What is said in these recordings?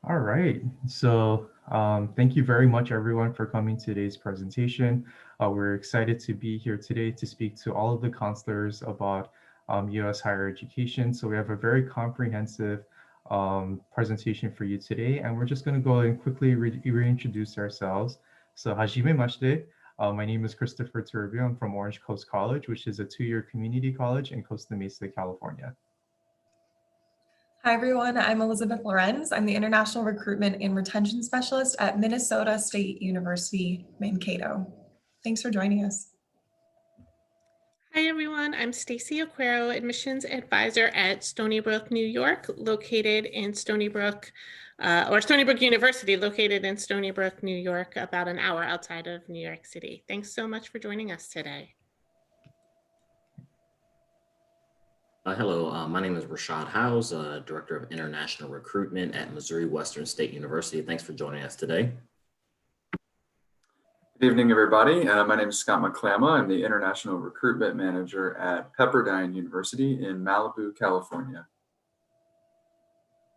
All right, so thank you very much everyone for coming to today's presentation. We're excited to be here today to speak to all of the counselors about US higher education. So we have a very comprehensive presentation for you today, and we're just going to go and quickly reintroduce ourselves. So hajime my name is Christopher Turbio. I'm from Orange Coast College, which is a 2-year community college in Costa Mesa, California. Hi, everyone. I'm Elizabeth Lorenz. I'm the International Recruitment and Retention Specialist at Minnesota State University, Mankato. Thanks for joining us. Hi, everyone. I'm Stacy Aquero, Admissions Advisor at Stony Brook, New York, located in Stony Brook, or Stony Brook University, located in Stony Brook, New York, about an hour outside of New York City. Thanks so much for joining us today. Hello, my name is Rashad Howes, Director of International Recruitment at Missouri Western State University. Thanks for joining us today. Good evening, everybody. My name is Scott McClama. I'm the International Recruitment Manager at Pepperdine University in Malibu, California.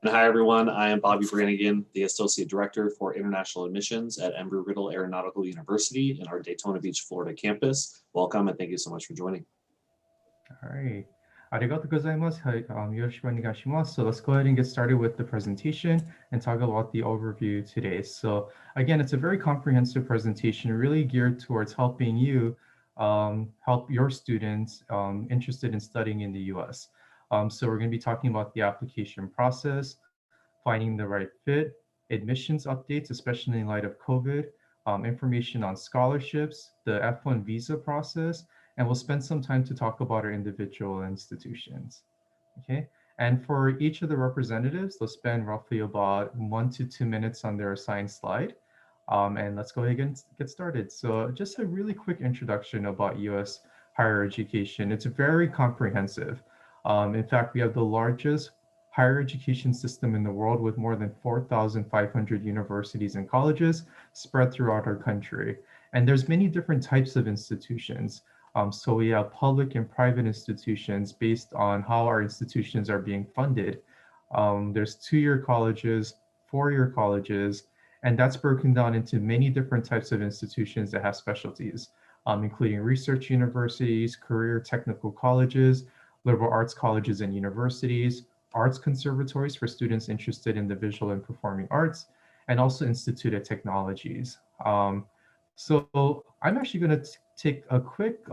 And hi, everyone. I am Bobby Brannigan, the Associate Director for International Admissions at Embry-Riddle Aeronautical University in our Daytona Beach, Florida campus. Welcome, and thank you so much for joining. All right. ありがとうございます。はい、よろしくお願いします。So let's go ahead and get started with the presentation and talk about the overview today. So again, it's a very comprehensive presentation, really geared towards helping you help your students interested in studying in the US. So we're going to be talking about the application process, finding the right fit, admissions updates, especially in light of COVID, information on scholarships, the F1 visa process, and we'll spend some time to talk about our individual institutions, okay? And for each of the representatives, they'll spend roughly about 1 to 2 minutes on their assigned slide. And let's go ahead and get started. So just a really quick introduction about US higher education. It's very comprehensive. In fact, we have the largest higher education system in the world with more than 4,500 universities and colleges spread throughout our country. And there's many different types of institutions. So we have public and private institutions based on how our institutions are being funded. There's 2-year colleges, 4-year colleges, and that's broken down into many different types of institutions that have specialties, including research universities, career technical colleges, liberal arts colleges and universities, arts conservatories for students interested in the visual and performing arts, and also Institute of Technologies. So I'm actually going to take a quick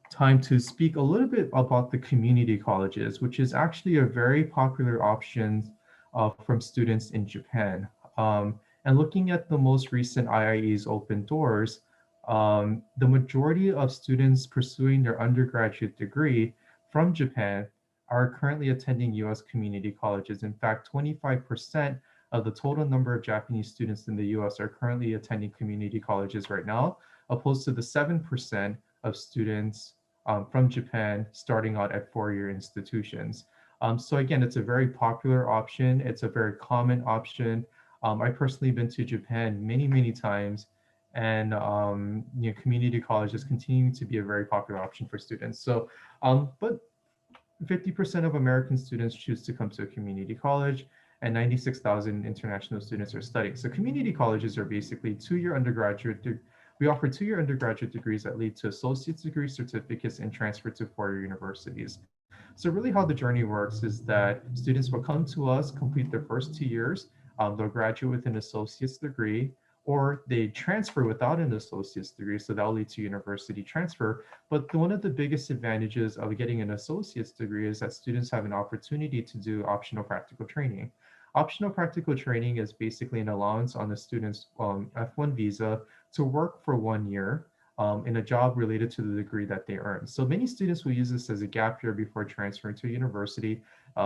time to speak a little bit about the community colleges, which is actually a very popular option from students in Japan. And looking at the most recent IIE's open doors, the majority of students pursuing their undergraduate degree from Japan are currently attending US community colleges. In fact, 25% of the total number of Japanese students in the US are currently attending community colleges right now, opposed to the 7% of students from Japan starting out at 4-year institutions. So again, it's a very popular option. It's a very common option. I personally been to Japan many, many times, and community college is continuing to be a very popular option for students. So, but 50% of American students choose to come to a community college, and 96,000 international students are studying. So community colleges are basically 2-year undergraduate. We offer 2-year undergraduate degrees that lead to associate's degree certificates and transfer to 4-year universities. So really how the journey works is that students will come to us, complete their first 2 years, they'll graduate with an associate's degree, or they transfer without an associate's degree, so that'll lead to university transfer. But one of the biggest advantages of getting an associate's degree is that students have an opportunity to do optional practical training. Optional practical training is basically an allowance on a student's F1 visa to work for 1 year in a job related to the degree that they earn. So many students will use this as a gap year before transferring to a university,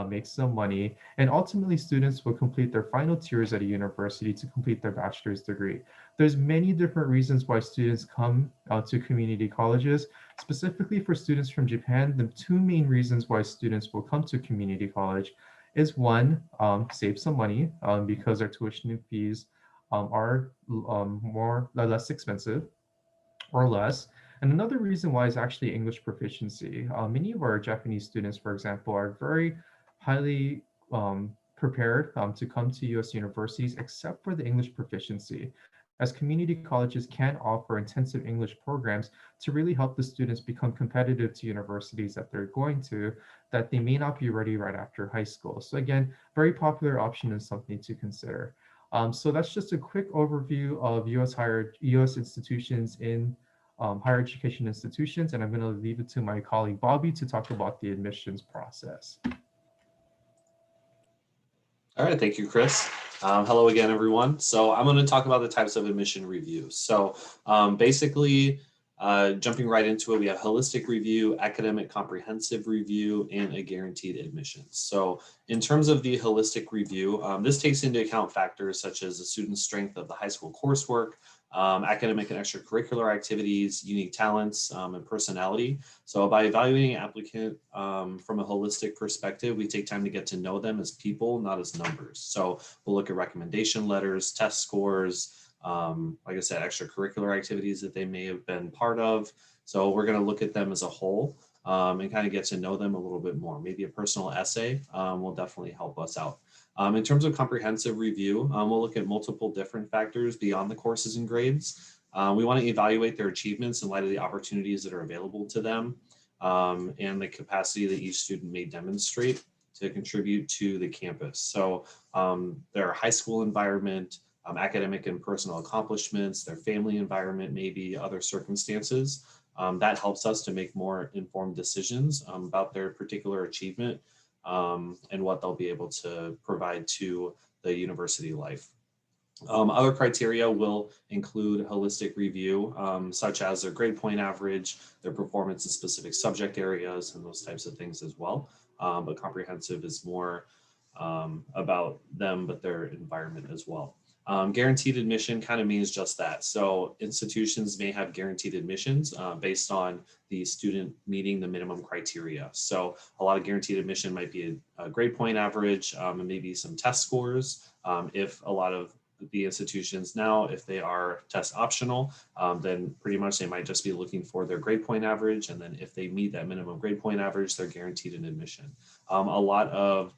make some money, and ultimately students will complete their final tiers at a university to complete their bachelor's degree. There's many different reasons why students come to community colleges. Specifically for students from Japan, the 2 main reasons why students will come to community college is 1, save some money because our tuition fees are less expensive or less. And another reason why is actually English proficiency. Many of our Japanese students, for example, are very highly prepared to come to U.S. universities except for the English proficiency, as community colleges can offer intensive English programs to really help the students become competitive to universities that they're going to, that they may not be ready right after high school. So again, very popular option and something to consider. So that's just a quick overview of U.S. institutions in higher education institutions, and I'm going to leave it to my colleague Bobby to talk about the admissions process. All right, thank you, Chris. Hello again, everyone. So I'm going to talk about the types of admission reviews. So basically, jumping right into it, we have holistic review, academic comprehensive review, and a guaranteed admissions. So in terms of the holistic review, this takes into account factors such as the student's strength of the high school coursework, academic and extracurricular activities, unique talents, and personality. So by evaluating an applicant from a holistic perspective, we take time to get to know them as people, not as numbers. So we'll look at recommendation letters, test scores, like I said, extracurricular activities that they may have been part of. So we're going to look at them as a whole and kind of get to know them a little bit more. Maybe a personal essay will definitely help us out. In terms of comprehensive review, we'll look at multiple different factors beyond the courses and grades. We want to evaluate their achievements in light of the opportunities that are available to them and the capacity that each student may demonstrate to contribute to the campus. So their high school environment, academic and personal accomplishments, their family environment, maybe other circumstances. That helps us to make more informed decisions about their particular achievement and what they'll be able to provide to the university life. Other criteria will include holistic review, such as their grade point average, their performance in specific subject areas, and those types of things as well. But comprehensive is more about them, but their environment as well. Guaranteed admission kind of means just that. So institutions may have guaranteed admissions based on the student meeting the minimum criteria. So a lot of guaranteed admission might be a grade point average and maybe some test scores. If a lot of the institutions now, if they are test optional, then pretty much they might just be looking for their grade point average. And then if they meet that minimum grade point average, they're guaranteed an admission. A lot of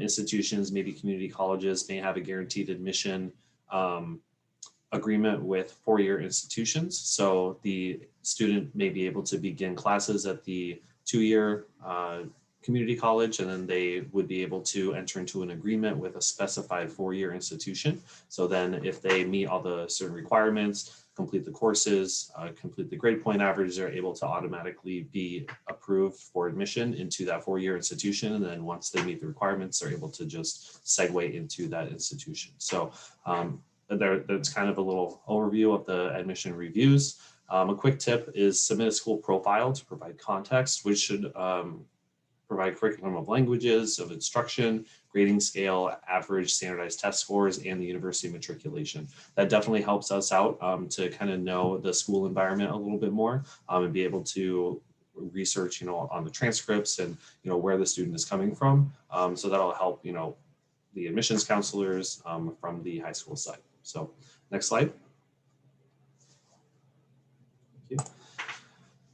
institutions, maybe community colleges, may have a guaranteed admission agreement with four-year institutions. So the student may be able to begin classes at the two-year community college, and then they would be able to enter into an agreement with a specified four-year institution. So then if they meet all the certain requirements, complete the courses, complete the grade point average, they're able to automatically be approved for admission into that four-year institution. And then once they meet the requirements, they're able to just segue into that institution. So that's kind of a little overview of the admission reviews. A quick tip is submit a school profile to provide context, which should provide curriculum of languages, of instruction, grading scale, average standardized test scores, and the university matriculation. That definitely helps us out to kind of know the school environment a little bit more and be able to research, on the transcripts and, where the student is coming from. So that'll help, the admissions counselors from the high school side. So next slide. Thank you.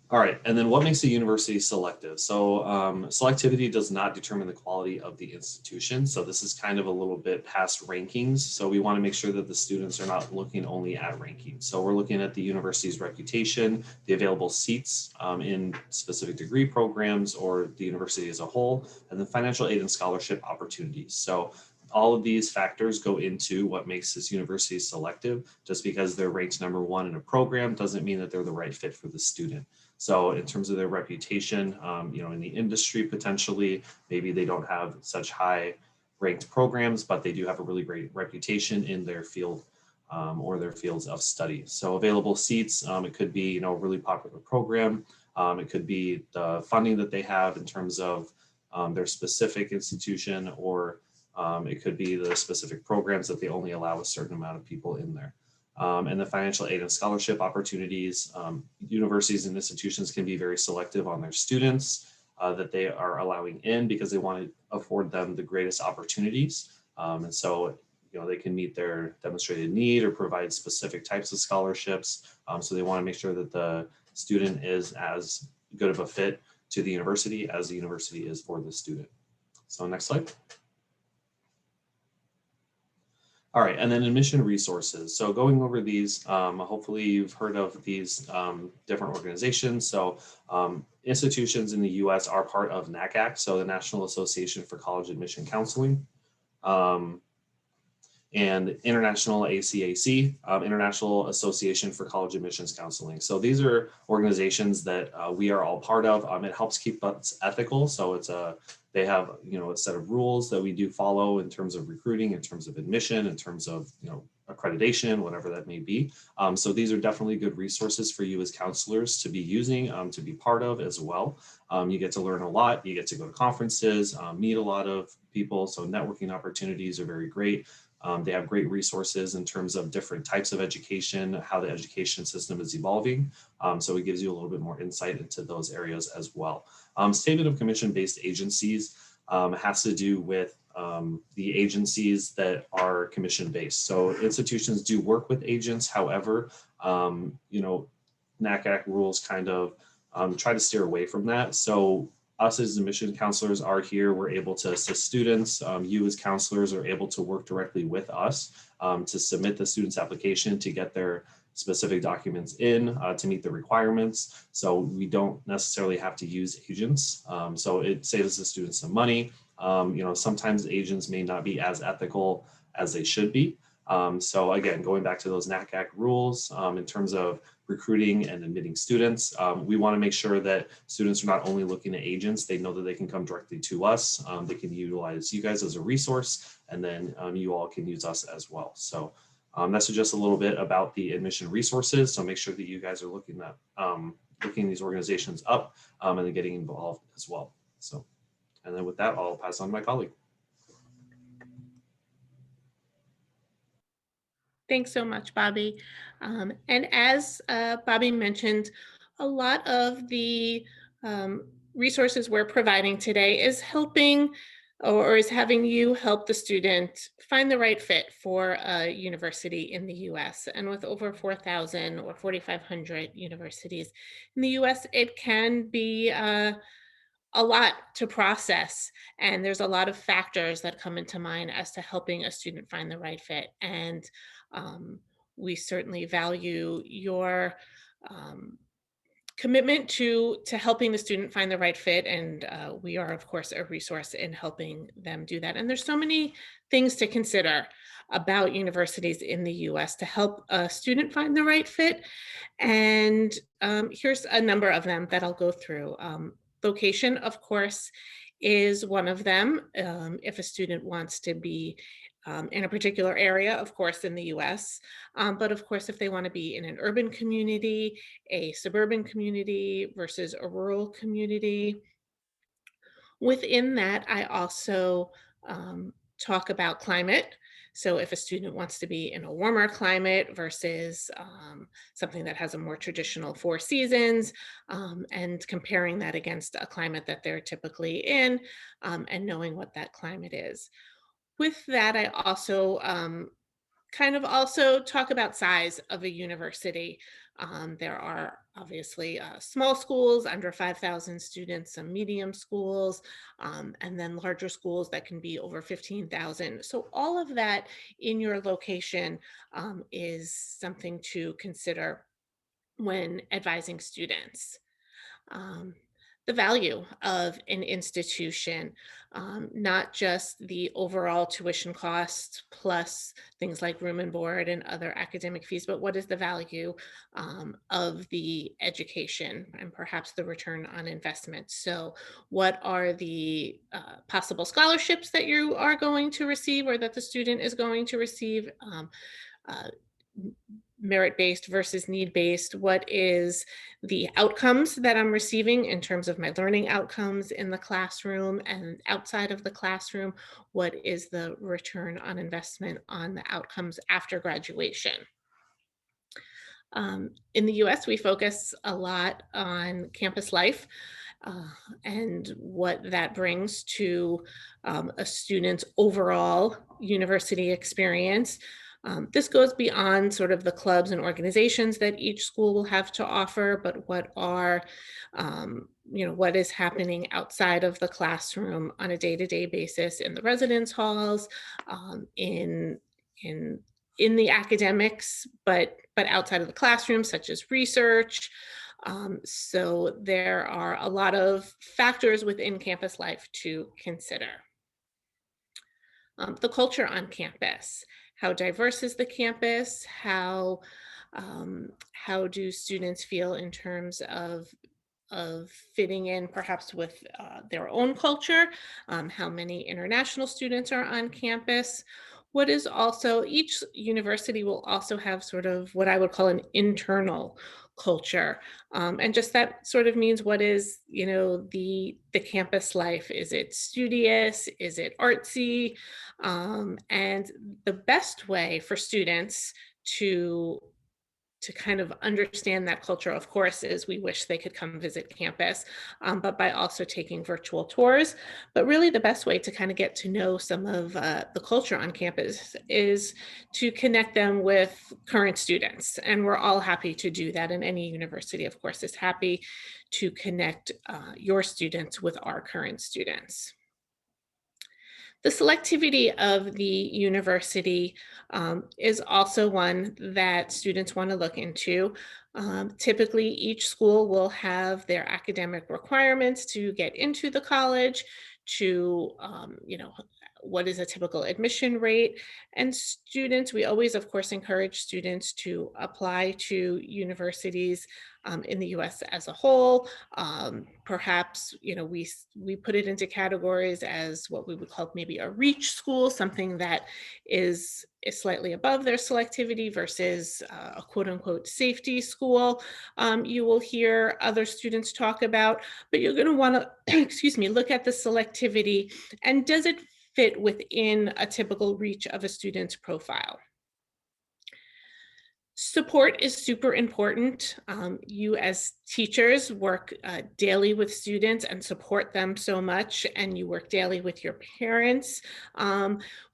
All right, and then what makes a university selective? So selectivity does not determine the quality of the institution. So this is kind of a little bit past rankings. So we want to make sure that the students are not looking only at rankings. So we're looking at the university's reputation, the available seats in specific degree programs or the university as a whole, and the financial aid and scholarship opportunities. So all of these factors go into what makes this university selective. Just because they're ranked #1 in a program doesn't mean that they're the right fit for the student. So in terms of their reputation, in the industry, potentially, maybe they don't have such high ranked programs, but they do have a really great reputation in their field or their fields of study. So available seats, it could be, a really popular program. It could be the funding that they have in terms of their specific institution, or it could be the specific programs that they only allow a certain amount of people in there. And the financial aid and scholarship opportunities. Universities and institutions can be very selective on their students that they are allowing in because they want to afford them the greatest opportunities. And so, they can meet their demonstrated need or provide specific types of scholarships. So they want to make sure that the student is as good of a fit to the university as the university is for the student. So next slide. All right, and then admission resources. So going over these, hopefully you've heard of these different organizations. So institutions in the US are part of NACAC, so the National Association for College Admission Counseling, and International ACAC, International Association for College Admissions Counseling. So these are organizations that we are all part of. It helps keep us ethical. So it's they have, a set of rules that we do follow in terms of recruiting, in terms of admission, in terms of, accreditation, whatever that may be. So these are definitely good resources for you as counselors to be using, to be part of as well. You get to learn a lot. You get to go to conferences, meet a lot of people. So networking opportunities are very great. They have great resources in terms of different types of education, how the education system is evolving. So it gives you a little bit more insight into those areas as well. Statement of commission-based agencies has to do with the agencies that are commission-based. So institutions do work with agents. However, NACAC rules kind of try to steer away from that. So us as admission counselors are here. We're able to assist students. You as counselors are able to work directly with us to submit the student's application, to get their specific documents in, to meet the requirements. So we don't necessarily have to use agents. So it saves the students some money. Sometimes agents may not be as ethical as they should be. So again, going back to those NACAC rules in terms of recruiting and admitting students, we want to make sure that students are not only looking at agents, they know that they can come directly to us. They can utilize you guys as a resource, and then you all can use us as well. So that's just a little bit about the admission resources. So make sure that you guys are looking these organizations up and then getting involved as well. So, and then with that, I'll pass on to my colleague. Thanks so much, Bobby. And as Bobby mentioned, a lot of the resources we're providing today is helping or is having you help the student find the right fit for a university in the US. And with over 4,000 or 4,500 universities in the US, it can be a lot to process. And there's a lot of factors that come into mind as to helping a student find the right fit. And we certainly value your commitment to helping the student find the right fit. And we are, of course, a resource in helping them do that. And there's so many things to consider about universities in the US to help a student find the right fit. And here's a number of them that I'll go through. Location, of course, is one of them. If a student wants to be in a particular area, of course, in the US. But of course, if they want to be in an urban community, a suburban community versus a rural community. Within that, I also talk about climate. So if a student wants to be in a warmer climate versus something that has a more traditional 4 seasons, and comparing that against a climate that they're typically in, and knowing what that climate is. With that, I also also talk about size of a university. There are obviously small schools under 5,000 students, some medium schools, and then larger schools that can be over 15,000. So all of that in your location is something to consider when advising students. The value of an institution, not just the overall tuition costs plus things like room and board and other academic fees, but what is the value of the education and perhaps the return on investment. So what are the possible scholarships that you are going to receive or that the student is going to receive? Merit-based versus need-based. What is the outcomes that I'm receiving in terms of my learning outcomes in the classroom and outside of the classroom? What is the return on investment on the outcomes after graduation? In the US, we focus a lot on campus life and what that brings to a student's overall university experience. This goes beyond sort of the clubs and organizations that each school will have to offer, but what are, what is happening outside of the classroom on a day-to-day basis in the residence halls, in in the academics, but outside of the classroom, such as research. So there are a lot of factors within campus life to consider. The culture on campus. How diverse is the campus? How do students feel in terms of fitting in perhaps with their own culture? How many international students are on campus? What is also, each university will also have sort of what I would call an internal culture. And just that sort of means what is, the campus life. Is it studious? Is it artsy? And the best way for students to kind of understand that culture, of course, is we wish they could come visit campus, but by also taking virtual tours. But really the best way to kind of get to know some of the culture on campus is to connect them with current students. And we're all happy to do that. And any university, of course, is happy to connect your students with our current students. The selectivity of the university is also one that students want to look into. Typically, each school will have their academic requirements to get into the college, to, what is a typical admission rate. And students, we always, of course, encourage students to apply to universities in the US as a whole. Perhaps, we put it into categories as what we would call maybe a reach school, something that is slightly above their selectivity versus a quote unquote safety school. You will hear other students talk about, but you're going to want to, look at the selectivity and does it fit within a typical reach of a student's profile. Support is super important. You as teachers work daily with students and support them so much, and you work daily with your parents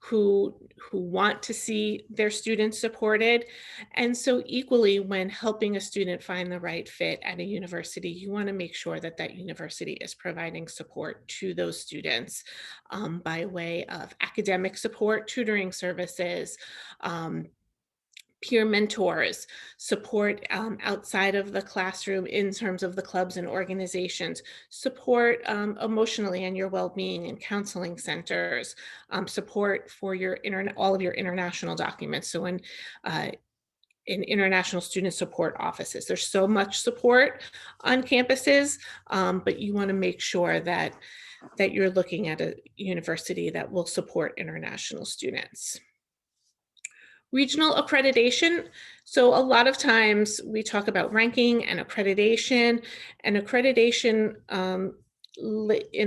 who want to see their students supported. And so equally, when helping a student find the right fit at a university, you want to make sure that that university is providing support to those students by way of academic support, tutoring services, peer mentors, support outside of the classroom in terms of the clubs and organizations, support emotionally and your well-being and counseling centers, support for your all of your international documents. So in international student support offices, there's so much support on campuses, but you want to make sure that you're looking at a university that will support international students. Regional accreditation. So a lot of times we talk about ranking and accreditation in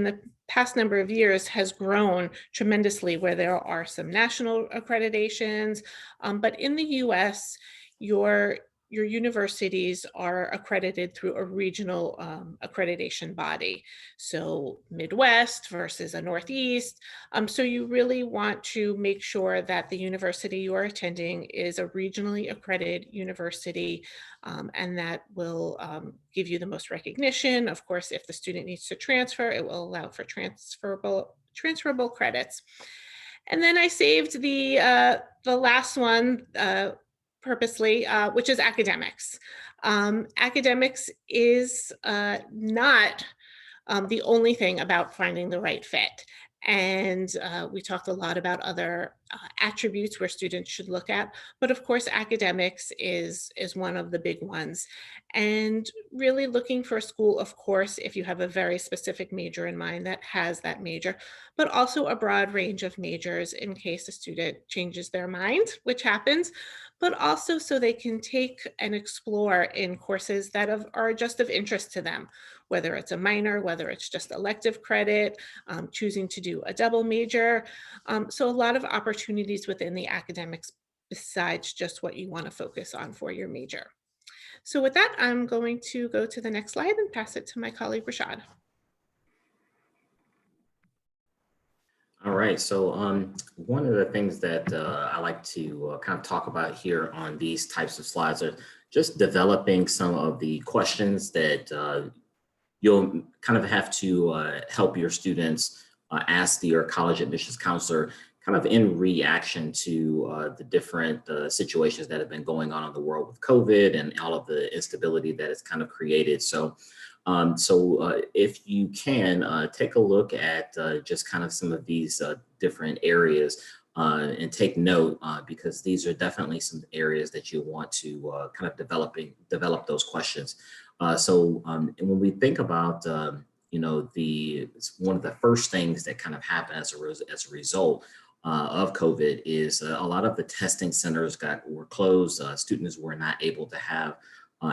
the past number of years has grown tremendously, where there are some national accreditations, but in the US, your universities are accredited through a regional accreditation body. So Midwest versus a Northeast. So you really want to make sure that the university you are attending is a regionally accredited university, and that will give you the most recognition. Of course, if the student needs to transfer, it will allow for transferable credits. And then I saved the last one purposely, which is academics. Academics is not the only thing about finding the right fit. And we talked a lot about other attributes where students should look at, but of course, academics is one of the big ones. And really looking for a school, of course, if you have a very specific major in mind that has that major, but also a broad range of majors in case a student changes their mind, which happens, but also so they can take and explore in courses that are just of interest to them, whether it's a minor, whether it's just elective credit, choosing to do a double major. So a lot of opportunities within the academics besides just what you want to focus on for your major. So with that, I'm going to go to the next slide and pass it to my colleague, Rashad. All right, so one of the things that I like to kind of talk about here on these types of slides are just developing some of the questions that you'll kind of have to help your students ask your college admissions counselor kind of in reaction to the different situations that have been going on in the world with COVID and all of the instability that it's kind of created. So if you can take a look at just kind of some of these different areas and take note, because these are definitely some areas that you want to kind of develop those questions. And when we think about you know, one of the first things that kind of happened as a result of COVID is a lot of the testing centers were closed. Students were not able to have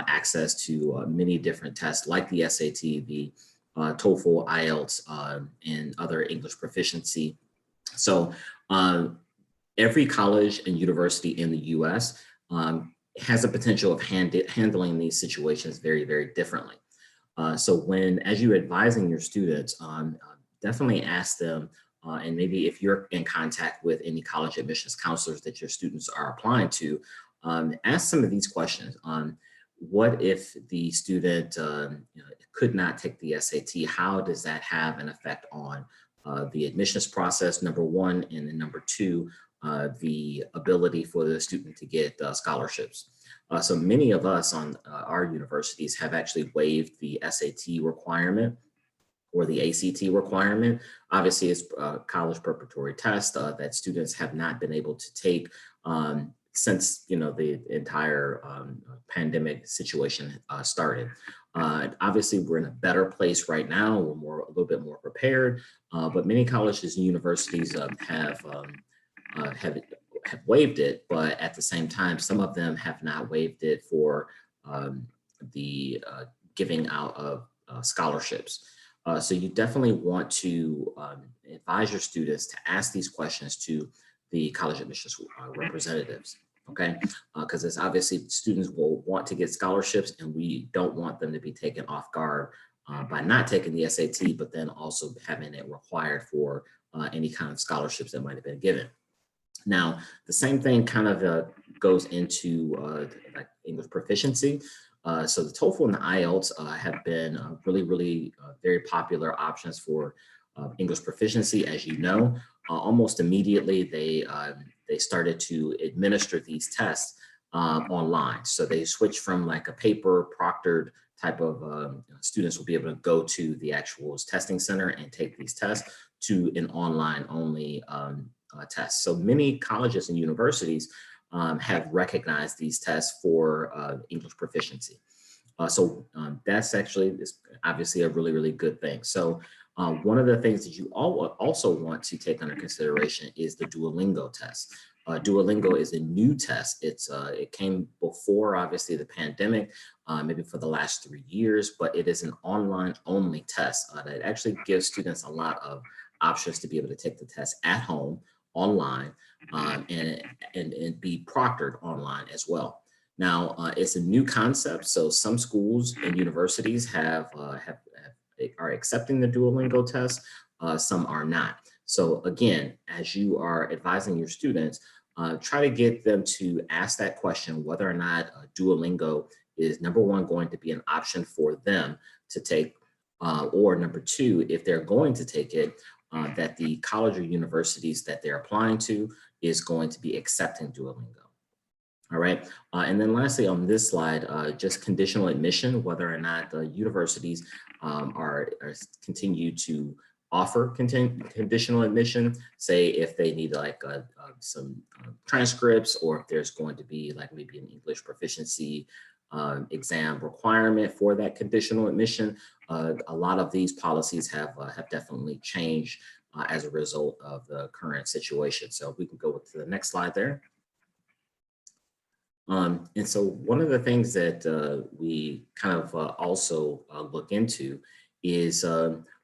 access to many different tests like the SAT, the TOEFL, IELTS, and other English proficiency. So every college and university in the US has the potential of handling these situations very, very differently. So as you're advising your students, definitely ask them, and maybe if you're in contact with any college admissions counselors that your students are applying to, ask some of these questions. What if the student could not take the SAT? How does that have an effect on the admissions process, number one, and then number two, the ability for the student to get scholarships? So many of us on our universities have actually waived the SAT requirement or the ACT requirement. Obviously, it's a college preparatory test that students have not been able to take since the entire pandemic situation started. Obviously, we're in a better place right now. We're a little bit more prepared, but many colleges and universities have waived it, but at the same time, some of them have not waived it for the giving out of scholarships. So you definitely want to advise your students to ask these questions to the college admissions representatives, okay? Because it's obviously students will want to get scholarships, and we don't want them to be taken off guard by not taking the SAT, but then also having it required for any kind of scholarships that might have been given. Now, the same thing kind of goes into like English proficiency. So the TOEFL and the IELTS have been really very popular options for English proficiency. As you know, almost immediately they started to administer these tests online. So they switched from like a paper proctored type of students will be able to go to the actual testing center and take these tests to an online only test. So many colleges and universities have recognized these tests for English proficiency. So that's actually obviously a really good thing. So one of the things that you also want to take under consideration is the Duolingo test. Duolingo is a new test. It came before, obviously, the pandemic, maybe for the last 3 years, but it is an online only test that actually gives students a lot of options to be able to take the test at home, online, and be proctored online as well. Now, it's a new concept, so some schools and universities are accepting the Duolingo test, some are not. So again, as you are advising your students, try to get them to ask that question, whether or not Duolingo is, number one, going to be an option for them to take, or number two, if they're going to take it, that the college or universities that they're applying to is going to be accepting Duolingo. All right, and then lastly on this slide, just conditional admission, whether or not the universities are continue to offer conditional admission, say if they need like some transcripts, or if there's going to be like maybe an English proficiency exam requirement for that conditional admission. A lot of these policies have definitely changed as a result of the current situation. So we can go to the next slide there. And so one of the things that we kind of also look into is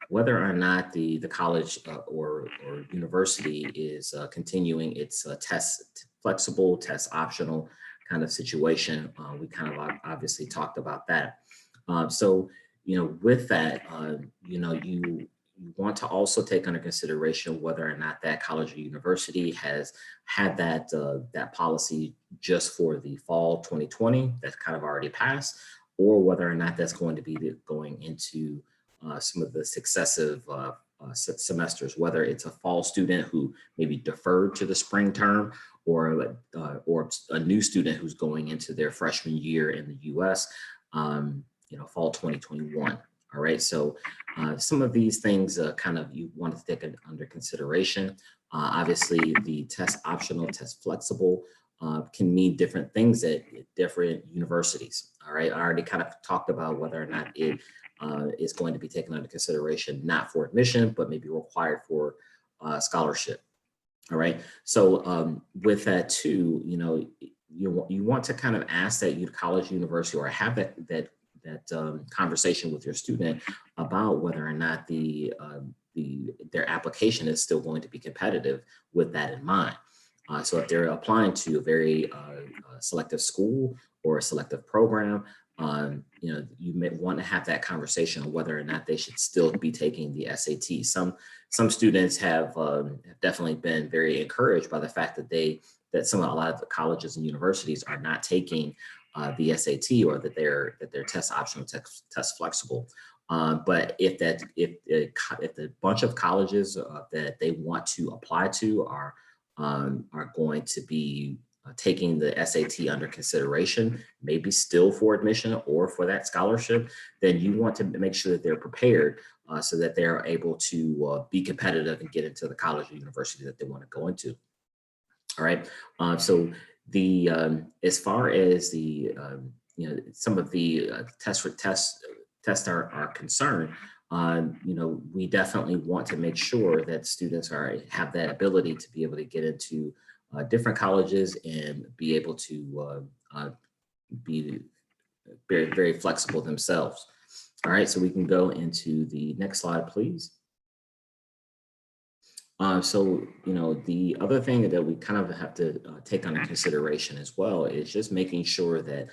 whether or not the college or university is continuing its flexible, test optional kind of situation. We kind of obviously talked about that. So, with that, you want to also take under consideration whether or not that college or university has had that policy just for the fall 2020 that's kind of already passed, or whether or not that's going to be going into some of the successive semesters, whether it's a fall student who maybe deferred to the spring term, or a new student who's going into their freshman year in the U.S., fall 2021. All right, so some of these things you want to take under consideration. Obviously, the test optional, test flexible can mean different things at different universities. All right, I already kind of talked about whether or not it is going to be taken under consideration, not for admission, but maybe required for scholarship. All right, so with that too, you want to kind of ask that college, university, or have that conversation with your student about whether or not their application is still going to be competitive with that in mind. So if they're applying to a very selective school or a selective program, you may want to have that conversation on whether or not they should still be taking the SAT. Some students have definitely been very encouraged by the fact that a lot of the colleges and universities are not taking the SAT, or that they're test optional, test flexible. But if the bunch of colleges that they want to apply to are going to be taking the SAT under consideration, maybe still for admission or for that scholarship, then you want to make sure that they're prepared so that they're able to be competitive and get into the college or university that they want to go into. All right, so as far as the some of the tests are concerned, we definitely want to make sure that students have that ability to be able to get into different colleges and be able to be very, very flexible themselves. All right, so we can go into the next slide, please. So, the other thing that we kind of have to take under consideration as well is just making sure that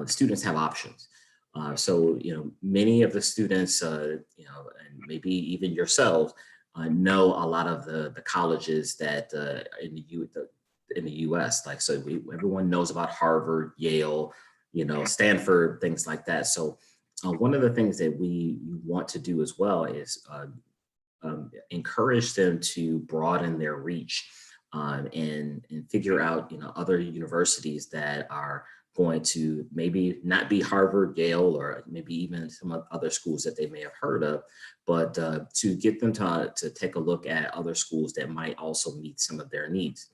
students have options. So, many of the students, and maybe even yourselves, know a lot of the colleges that in the U.S. Like, so everyone knows about Harvard, Yale, Stanford, things like that. So one of the things that we want to do as well is encourage them to broaden their reach and figure out other universities that are going to maybe not be Harvard, Yale, or maybe even some other schools that they may have heard of, but to get them to take a look at other schools that might also meet some of their needs.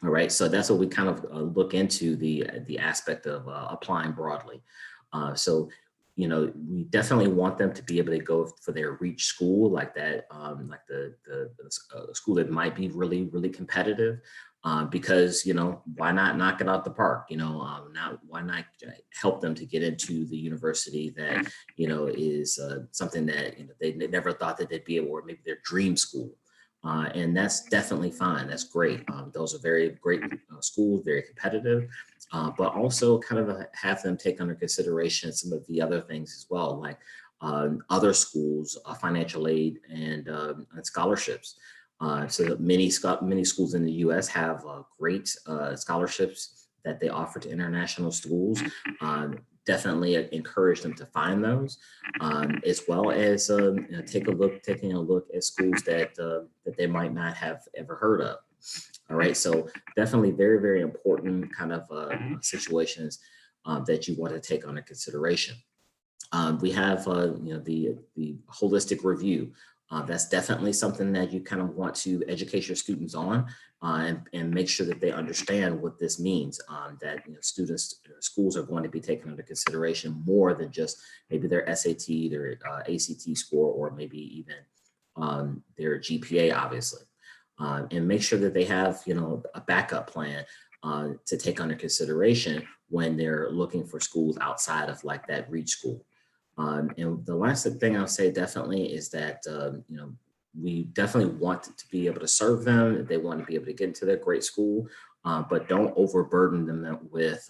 All right, so that's what we kind of look into the aspect of applying broadly. So we definitely want them to be able to go for their reach school like that, like the school that might be really, really competitive. Because why not knock it out the park? Why not help them to get into the university that is something that they never thought that they'd be able, or maybe their dream school, and that's definitely fine. That's great. Those are very great schools, very competitive, but also kind of have them take under consideration some of the other things as well, like other schools, financial aid, and scholarships. So many schools in the U.S. have great scholarships that they offer to international schools. Definitely encourage them to find those, as well as taking a look at schools that they might not have ever heard of. All right, so definitely very, very important kind of situations that you want to take under consideration. We have the holistic review. That's definitely something that you kind of want to educate your students on, and make sure that they understand what this means, that schools are going to be taken into consideration more than just maybe their SAT, their ACT score, or maybe even their GPA, obviously. And make sure that they have a backup plan to take under consideration when they're looking for schools outside of like that reach school. And the last thing I'll say definitely is that, we definitely want to be able to serve them. They want to be able to get into their great school, but don't overburden them with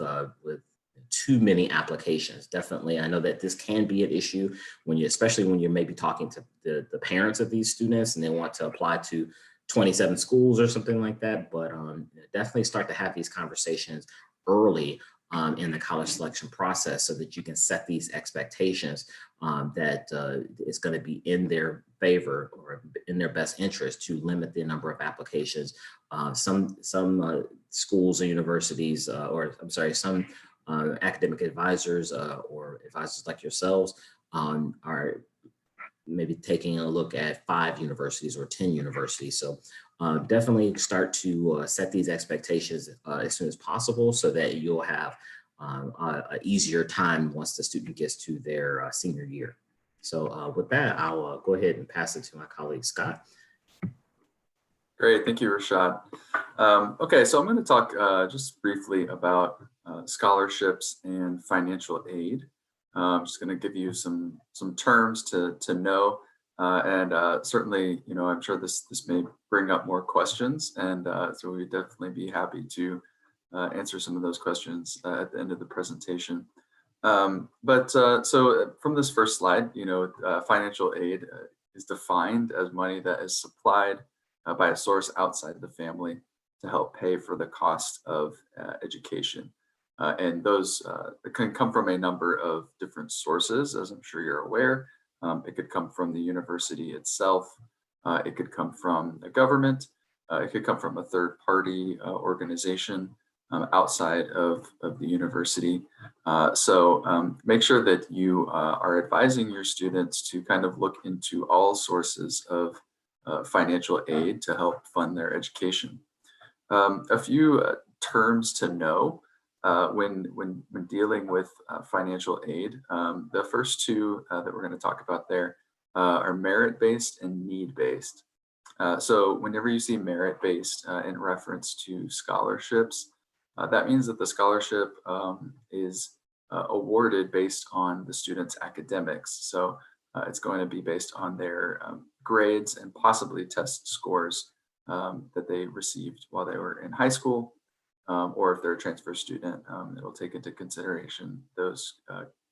too many applications. Definitely, I know that this can be an issue especially when you're maybe talking to the parents of these students and they want to apply to 27 schools or something like that. But definitely start to have these conversations early in the college selection process, so that you can set these expectations that it's going to be in their favor or in their best interest to limit the number of applications. Some schools and universities, some academic advisors or advisors like yourselves are maybe taking a look at 5 universities or 10 universities. So definitely start to set these expectations as soon as possible so that you'll have an easier time once the student gets to their senior year. So with that, I'll go ahead and pass it to my colleague, Scott. Great, thank you, Rashad. Okay, so I'm going to talk just briefly about scholarships and financial aid. I'm just going to give you some terms to know, and certainly, I'm sure this may bring up more questions, and so we'd definitely be happy to answer some of those questions at the end of the presentation. So from this first slide, financial aid is defined as money that is supplied by a source outside the family to help pay for the cost of education. And those can come from a number of different sources, as I'm sure you're aware. It could come from the university itself. It could come from the government. It could come from a third-party organization outside of the university. So make sure that you are advising your students to kind of look into all sources of financial aid to help fund their education. A few terms to know when dealing with financial aid. The first two that we're going to talk about there are merit-based and need-based. So whenever you see merit-based in reference to scholarships, that means that the scholarship is awarded based on the student's academics. So it's going to be based on their grades and possibly test scores that they received while they were in high school, or if they're a transfer student, it'll take into consideration those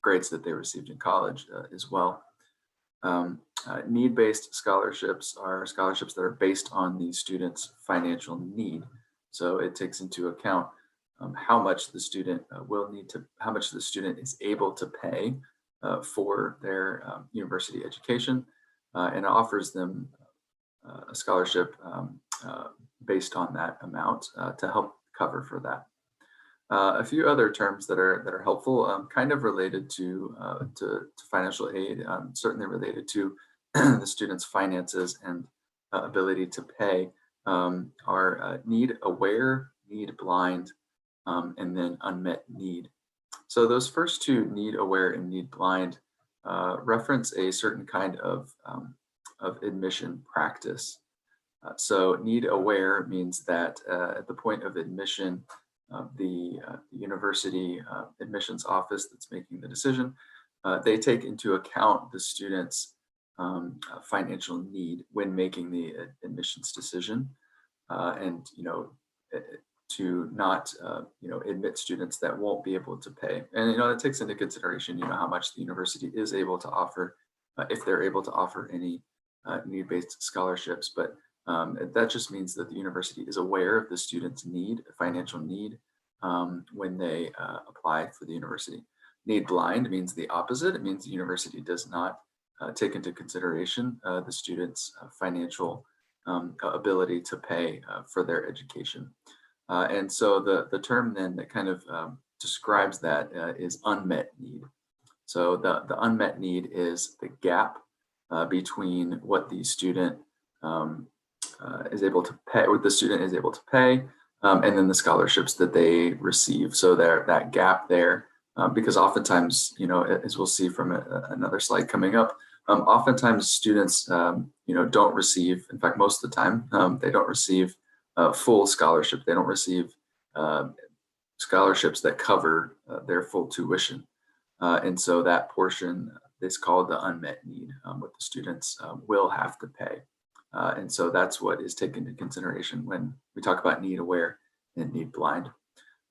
grades that they received in college as well. Need-based scholarships are scholarships that are based on the student's financial need. So it takes into account how much the student how much the student is able to pay for their university education, and it offers them a scholarship based on that amount to help cover for that. A few other terms that are helpful, kind of related to financial aid, certainly related to the student's finances and ability to pay, are need aware, need blind, and then unmet need. So those first two, need aware and need blind, reference a certain kind of admission practice. So need aware means that at the point of admission, the university admissions office that's making the decision, they take into account the student's financial need when making the admissions decision, and to not admit students that won't be able to pay. And that takes into consideration how much the university is able to offer, if they're able to offer any need-based scholarships. But that just means that the university is aware of the student's financial need, when they apply for the university. Need blind means the opposite. It means the university does not take into consideration the student's financial ability to pay for their education. And so the term then that kind of describes that is unmet need. So the unmet need is the gap between what the student is able to pay, what the student is able to pay, and then the scholarships that they receive. So that gap there, because oftentimes, as we'll see from another slide coming up, oftentimes students, don't receive, in fact, most of the time, they don't receive full scholarship. They don't receive scholarships that cover their full tuition. And so that portion is called the unmet need, what the students will have to pay. And so that's what is taken into consideration when we talk about need aware and need blind.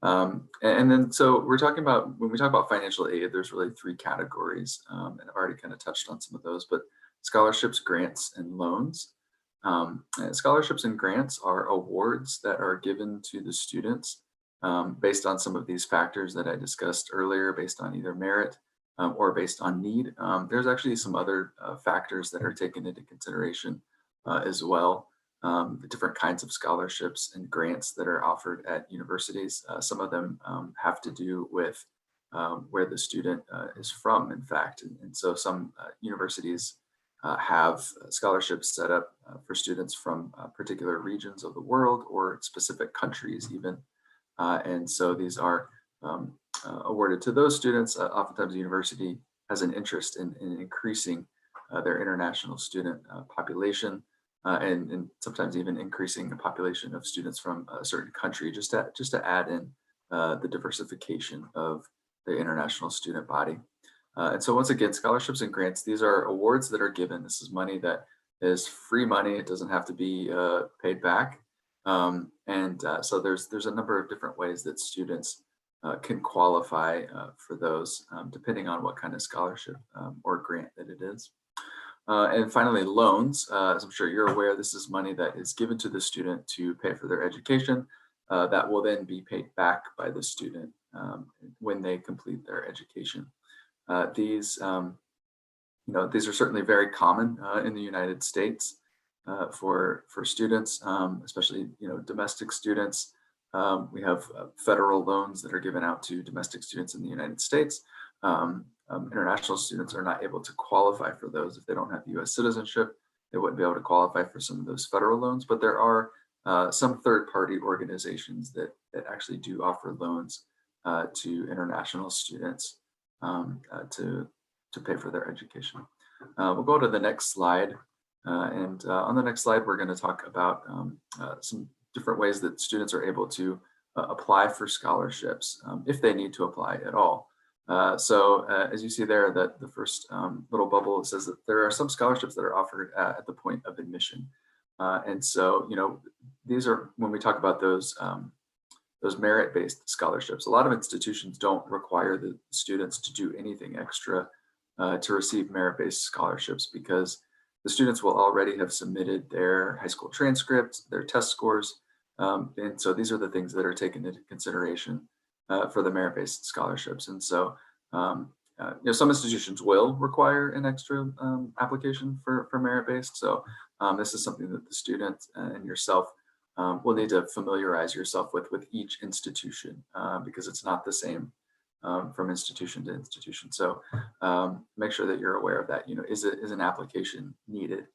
And then, so we're talking about, when we talk about financial aid, there's really 3 categories. And I've already kind of touched on some of those, but scholarships, grants, and loans. And scholarships and grants are awards that are given to the students based on some of these factors that I discussed earlier, based on either merit, or based on need. There's actually some other factors that are taken into consideration as well. The different kinds of scholarships and grants that are offered at universities. Some of them have to do with where the student is from, in fact. And so some universities have scholarships set up for students from particular regions of the world or specific countries even. And so these are awarded to those students. Oftentimes the university has an interest in increasing their international student population and sometimes even increasing the population of students from a certain country just to add in the diversification of the international student body. And so once again, scholarships and grants, these are awards that are given. This is money that is free money. It doesn't have to be paid back. So there's a number of different ways that students can qualify for those, depending on what kind of scholarship or grant that it is. And finally, loans. As I'm sure you're aware, this is money that is given to the student to pay for their education that will then be paid back by the student when they complete their education. These are certainly very common in the United States for students, especially domestic students. We have federal loans that are given out to domestic students in the United States. International students are not able to qualify for those if they don't have U.S. citizenship. They wouldn't be able to qualify for some of those federal loans, but there are some third-party organizations that actually do offer loans to international students to pay for their education. We'll go to the next slide. And on the next slide, we're going to talk about some different ways that students are able to apply for scholarships if they need to apply at all. So as you see there, that the first little bubble says that there are some scholarships that are offered at the point of admission. And so, these are, when we talk about those merit-based scholarships, a lot of institutions don't require the students to do anything extra to receive merit-based scholarships because the students will already have submitted their high school transcripts, their test scores. And so these are the things that are taken into consideration for the merit-based scholarships. And so, some institutions will require an extra application for merit-based. So this is something that the student and yourself will need to familiarize yourself with each institution because it's not the same from institution to institution. So make sure that you're aware of that. Is an application needed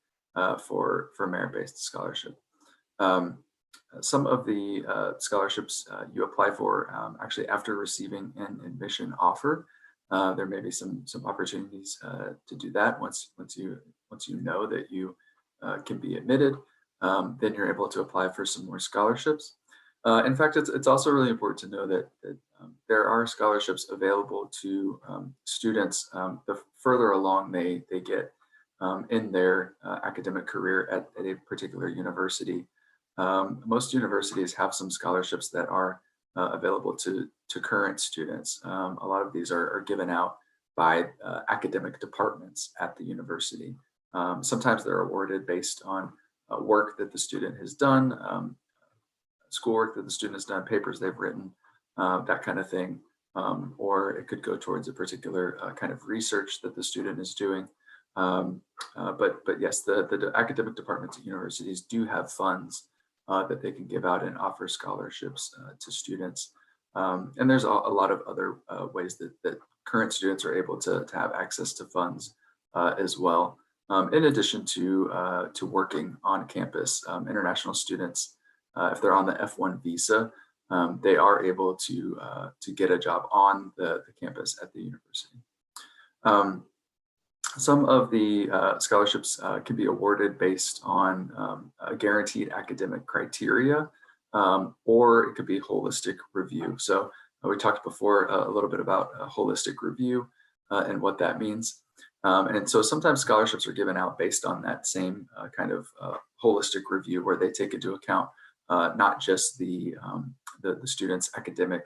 for merit-based scholarship? Some of the scholarships you apply for actually after receiving an admission offer. There may be some opportunities to do that once you know that you can be admitted. Then you're able to apply for some more scholarships. In fact, it's also really important to know that there are scholarships available to students the further along they get in their academic career at a particular university. Most universities have some scholarships that are available to current students. A lot of these are given out by academic departments at the university. Sometimes they're awarded based on work that the student has done, schoolwork that the student has done, papers they've written, that kind of thing. Or it could go towards a particular kind of research that the student is doing. But yes, the academic departments at universities do have funds that they can give out and offer scholarships to students. And there's a lot of other ways that current students are able to have access to funds as well. In addition to working on campus, international students, if they're on the F1 visa, they are able to get a job on the campus at the university. Some of the scholarships can be awarded based on a guaranteed academic criteria, or it could be holistic review. So we talked before a little bit about a holistic review and what that means. And so sometimes scholarships are given out based on that same kind of holistic review where they take into account not just the student's academic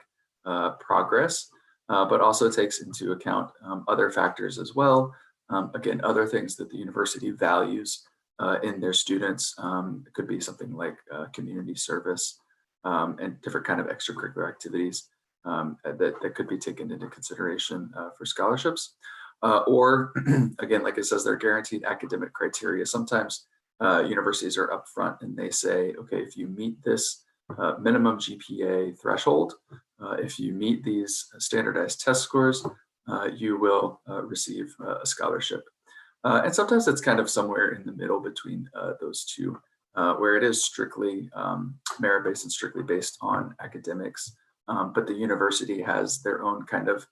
progress, but also takes into account other factors as well. Again, other things that the university values in their students. It could be something like community service and different kind of extracurricular activities. that could be taken into consideration for scholarships. Or again, like it says, they're guaranteed academic criteria. Sometimes universities are upfront and they say, okay, if you meet this minimum GPA threshold, if you meet these standardized test scores, you will receive a scholarship. And sometimes it's kind of somewhere in the middle between those two, where it is strictly merit-based and strictly based on academics. But the university has their own kind of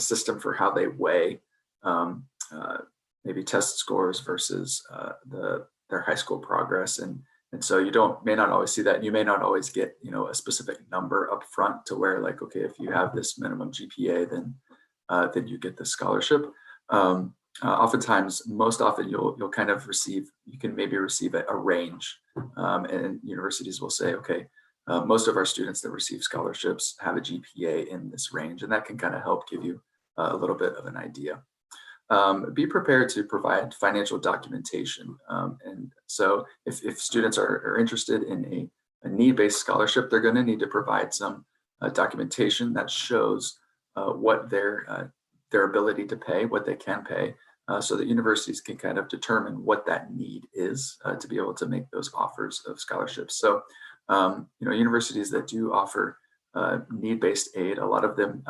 system for how they weigh maybe test scores versus their high school progress. And so you may not always see that. And you may not always get, a specific number up front to where like, okay, if you have this minimum GPA, then you get the scholarship. Oftentimes, most often you'll kind of you can maybe receive a range, and universities will say, okay, most of our students that receive scholarships have a GPA in this range, and that can kind of help give you a little bit of an idea. Be prepared to provide financial documentation. And so if students are interested in a need-based scholarship, they're going to need to provide some documentation that shows what their ability to pay, what they can pay, so that universities can kind of determine what that need is to be able to make those offers of scholarships. So, universities that do offer need-based aid, a lot of them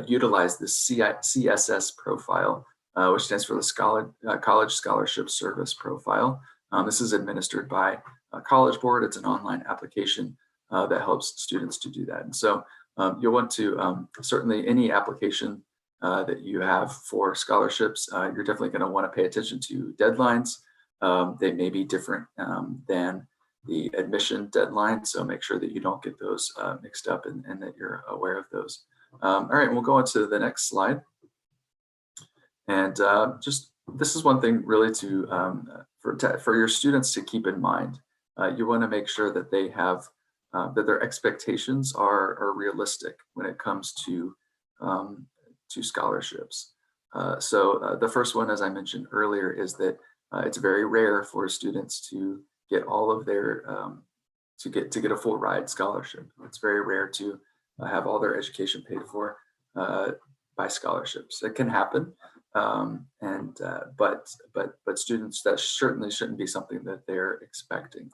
utilize the CSS profile, which stands for the College Scholarship Service Profile. This is administered by a College Board. It's an online application that helps students to do that. And so you'll want to certainly any application that you have for scholarships, you're definitely going to want to pay attention to deadlines. They may be different than the admission deadline, so make sure that you don't get those mixed up and that you're aware of those. All right, we'll go on to the next slide. And this is one thing really for your students to keep in mind. You want to make sure that they have that their expectations are realistic when it comes to scholarships. So the first one, as I mentioned earlier, is that it's very rare for students to get all of their to get a full ride scholarship. It's very rare to have all their education paid for by scholarships. It can happen, but students, that certainly shouldn't be something that they're expecting.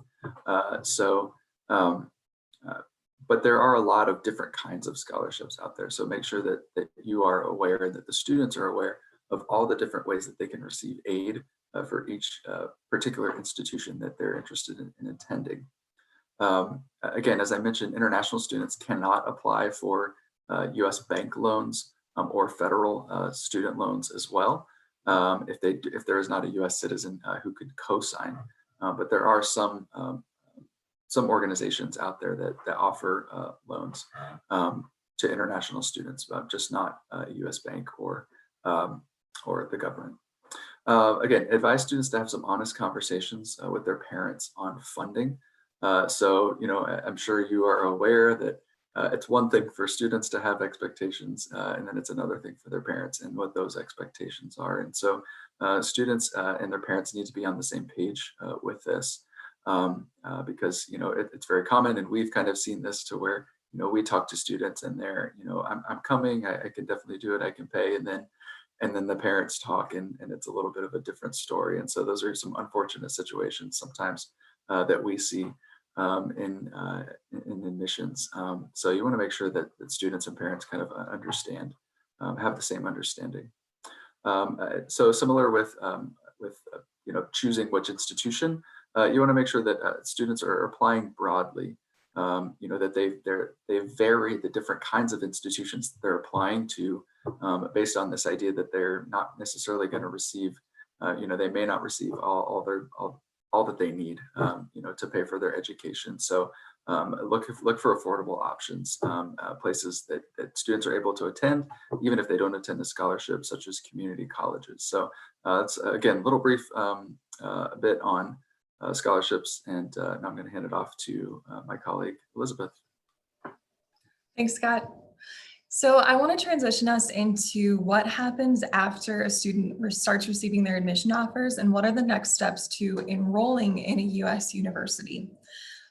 But there are a lot of different kinds of scholarships out there. So make sure that you are aware and that the students are aware of all the different ways that they can receive aid for each particular institution that they're interested in attending. Again, as I mentioned, international students cannot apply for US bank loans or federal student loans as well, if there is not a US citizen who could co-sign. But there are some organizations out there that offer loans to international students, but just not a US bank or the government. Again, advise students to have some honest conversations with their parents on funding. So, I'm sure you are aware that it's one thing for students to have expectations, and then it's another thing for their parents and what those expectations are. And so students and their parents need to be on the same page with this. Because it's very common, and we've kind of seen this to where we talk to students and they're I'm coming, I can definitely do it, I can pay, and then the parents talk and it's a little bit of a different story. And so those are some unfortunate situations sometimes that we see in admissions. So you want to make sure that students and parents kind of understand, have the same understanding. So similar with choosing which institution. You want to make sure that students are applying broadly, that they vary the different kinds of institutions that they're applying to based on this idea that they're not necessarily going to receive, they may not receive all that they need, to pay for their education. So look for affordable options, places that students are able to attend, even if they don't attend a scholarship, such as community colleges. So that's, again, a little brief a bit on scholarships, and now I'm going to hand it off to my colleague, Elizabeth. Thanks, Scott. So I want to transition us into what happens after a student starts receiving their admission offers and what are the next steps to enrolling in a US university.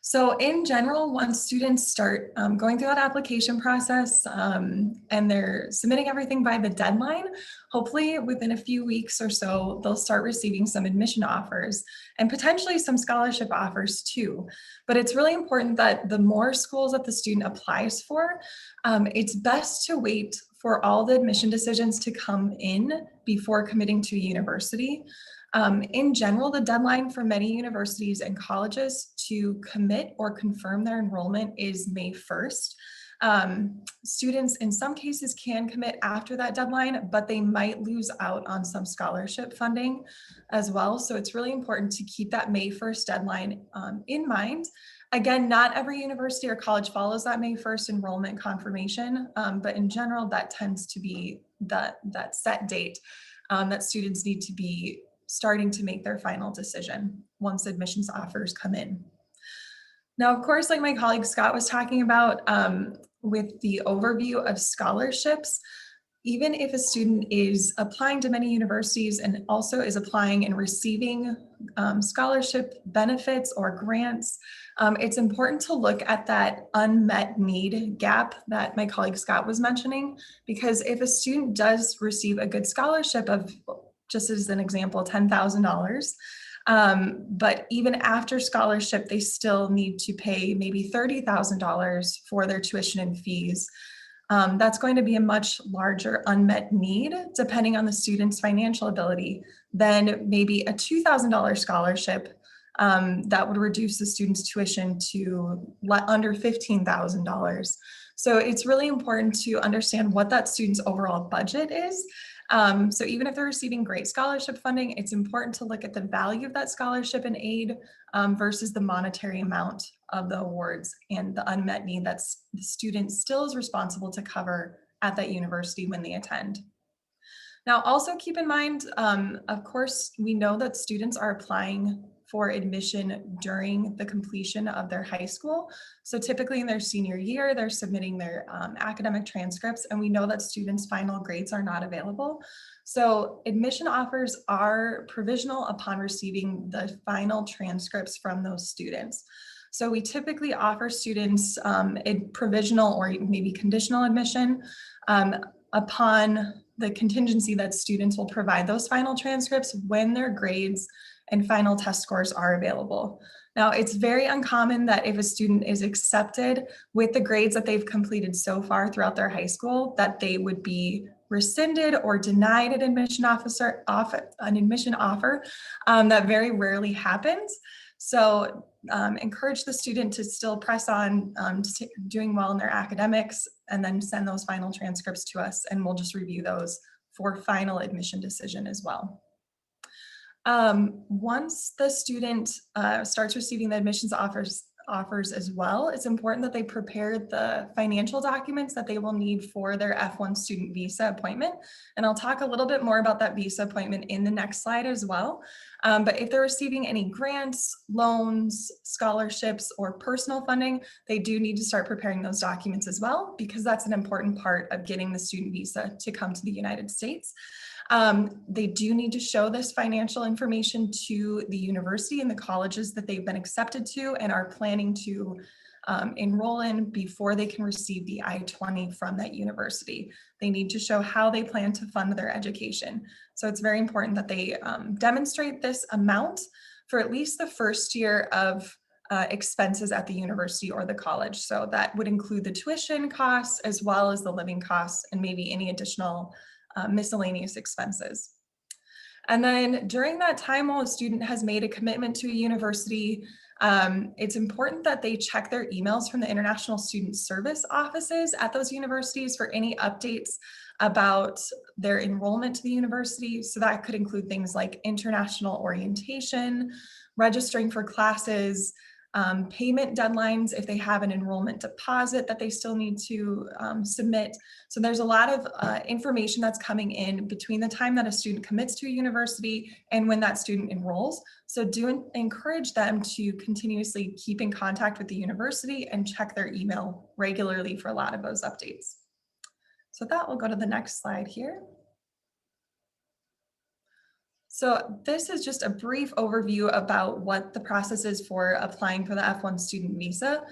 So in general, once students start going through that application process and they're submitting everything by the deadline, hopefully within a few weeks or so, they'll start receiving some admission offers and potentially some scholarship offers too. But it's really important that the more schools that the student applies for, it's best to wait for all the admission decisions to come in before committing to a university. In general, the deadline for many universities and colleges to commit or confirm their enrollment is May 1st. Students in some cases can commit after that deadline, but they might lose out on some scholarship funding as well. So it's really important to keep that May 1st deadline in mind. Again, not every university or college follows that May 1st enrollment confirmation, but in general, that tends to be that set date that students need to be starting to make their final decision once admissions offers come in. Now, of course, like my colleague Scott was talking about with the overview of scholarships, even if a student is applying to many universities and also is applying and receiving scholarship benefits or grants, it's important to look at that unmet need gap that my colleague Scott was mentioning, because if a student does receive a good scholarship of, just as an example, $10,000, but even after scholarship, they still need to pay maybe $30,000 for their tuition and fees. That's going to be a much larger unmet need, depending on the student's financial ability, than maybe a $2,000 scholarship that would reduce the student's tuition to under $15,000. So it's really important to understand what that student's overall budget is. So even if they're receiving great scholarship funding, it's important to look at the value of that scholarship and aid versus the monetary amount of the awards and the unmet need that the student still is responsible to cover at that university when they attend. Now, also keep in mind, of course, we know that students are applying for admission during the completion of their high school. So typically in their senior year, they're submitting their academic transcripts, and we know that students' final grades are not available. So admission offers are provisional upon receiving the final transcripts from those students. So we typically offer students a provisional or maybe conditional admission upon the contingency that students will provide those final transcripts when their grades and final test scores are available. Now, it's very uncommon that if a student is accepted with the grades that they've completed so far throughout their high school, that they would be rescinded or denied an admission offer. That very rarely happens. So encourage the student to still press on to doing well in their academics, and then send those final transcripts to us, and we'll just review those for final admission decision as well. Once the student starts receiving the admissions offers as well, it's important that they prepare the financial documents that they will need for their F1 student visa appointment. And I'll talk a little bit more about that visa appointment in the next slide as well. But if they're receiving any grants, loans, scholarships, or personal funding, they do need to start preparing those documents as well, because that's an important part of getting the student visa to come to the United States. They do need to show this financial information to the university and the colleges that they've been accepted to and are planning to enroll in before they can receive the I-20 from that university. They need to show how they plan to fund their education. So it's very important that they demonstrate this amount for at least the first year of expenses at the university or the college. So that would include the tuition costs as well as the living costs and maybe any additional miscellaneous expenses. And then during that time, while a student has made a commitment to a university, it's important that they check their emails from the International Student Service offices at those universities for any updates about their enrollment to the university. So that could include things like international orientation, registering for classes, payment deadlines if they have an enrollment deposit that they still need to submit. So there's a lot of information that's coming in between the time that a student commits to a university and when that student enrolls. So do encourage them to continuously keep in contact with the university and check their email regularly for a lot of those updates. So that will go to the next slide here. So this is just a brief overview about what the process is for applying for the F1 student visa.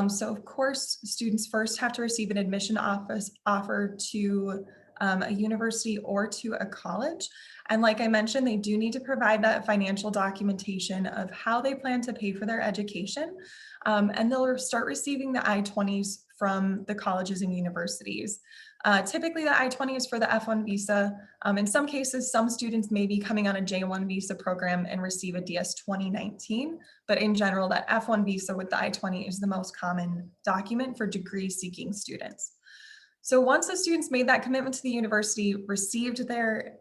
So of course, students first have to receive an admission offer to a university or to a college. And like I mentioned, they do need to provide that financial documentation of how they plan to pay for their education. And they'll start receiving the I-20s from the colleges and universities. Typically the I-20 is for the F1 visa. In some cases, some students may be coming on a J1 visa program and receive a DS 2019, but in general, that F1 visa with the I-20 is the most common document for degree-seeking students. So once the students made that commitment to the university, received their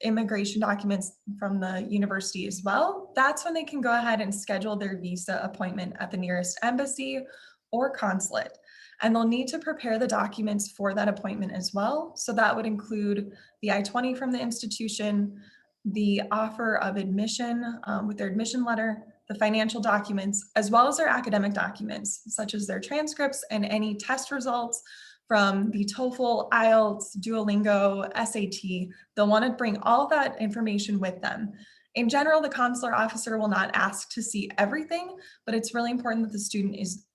immigration documents from the university as well, that's when they can go ahead and schedule their visa appointment at the nearest embassy or consulate. And they'll need to prepare the documents for that appointment as well. So that would include the I-20 from the institution, the offer of admission with their admission letter, the financial documents, as well as their academic documents, such as their transcripts and any test results from the TOEFL, IELTS, Duolingo, SAT. They'll want to bring all of that information with them. In general, the consular officer will not ask to see everything, but it's really important that the student is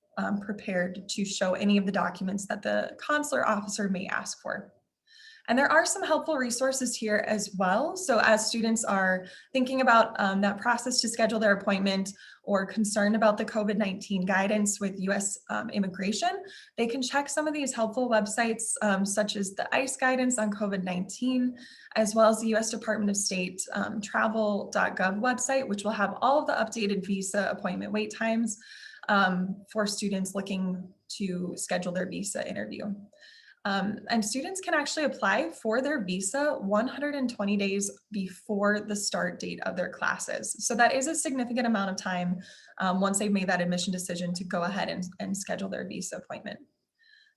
prepared to show any of the documents that the consular officer may ask for. And there are some helpful resources here as well. So as students are thinking about that process to schedule their appointment or concerned about the COVID-19 guidance with US immigration, they can check some of these helpful websites such as the ICE guidance on COVID-19, as well as the US Department of State travel.gov website, which will have all of the updated visa appointment wait times for students looking to schedule their visa interview. And students can actually apply for their visa 120 days before the start date of their classes. So that is a significant amount of time once they've made that admission decision to go ahead and schedule their visa appointment.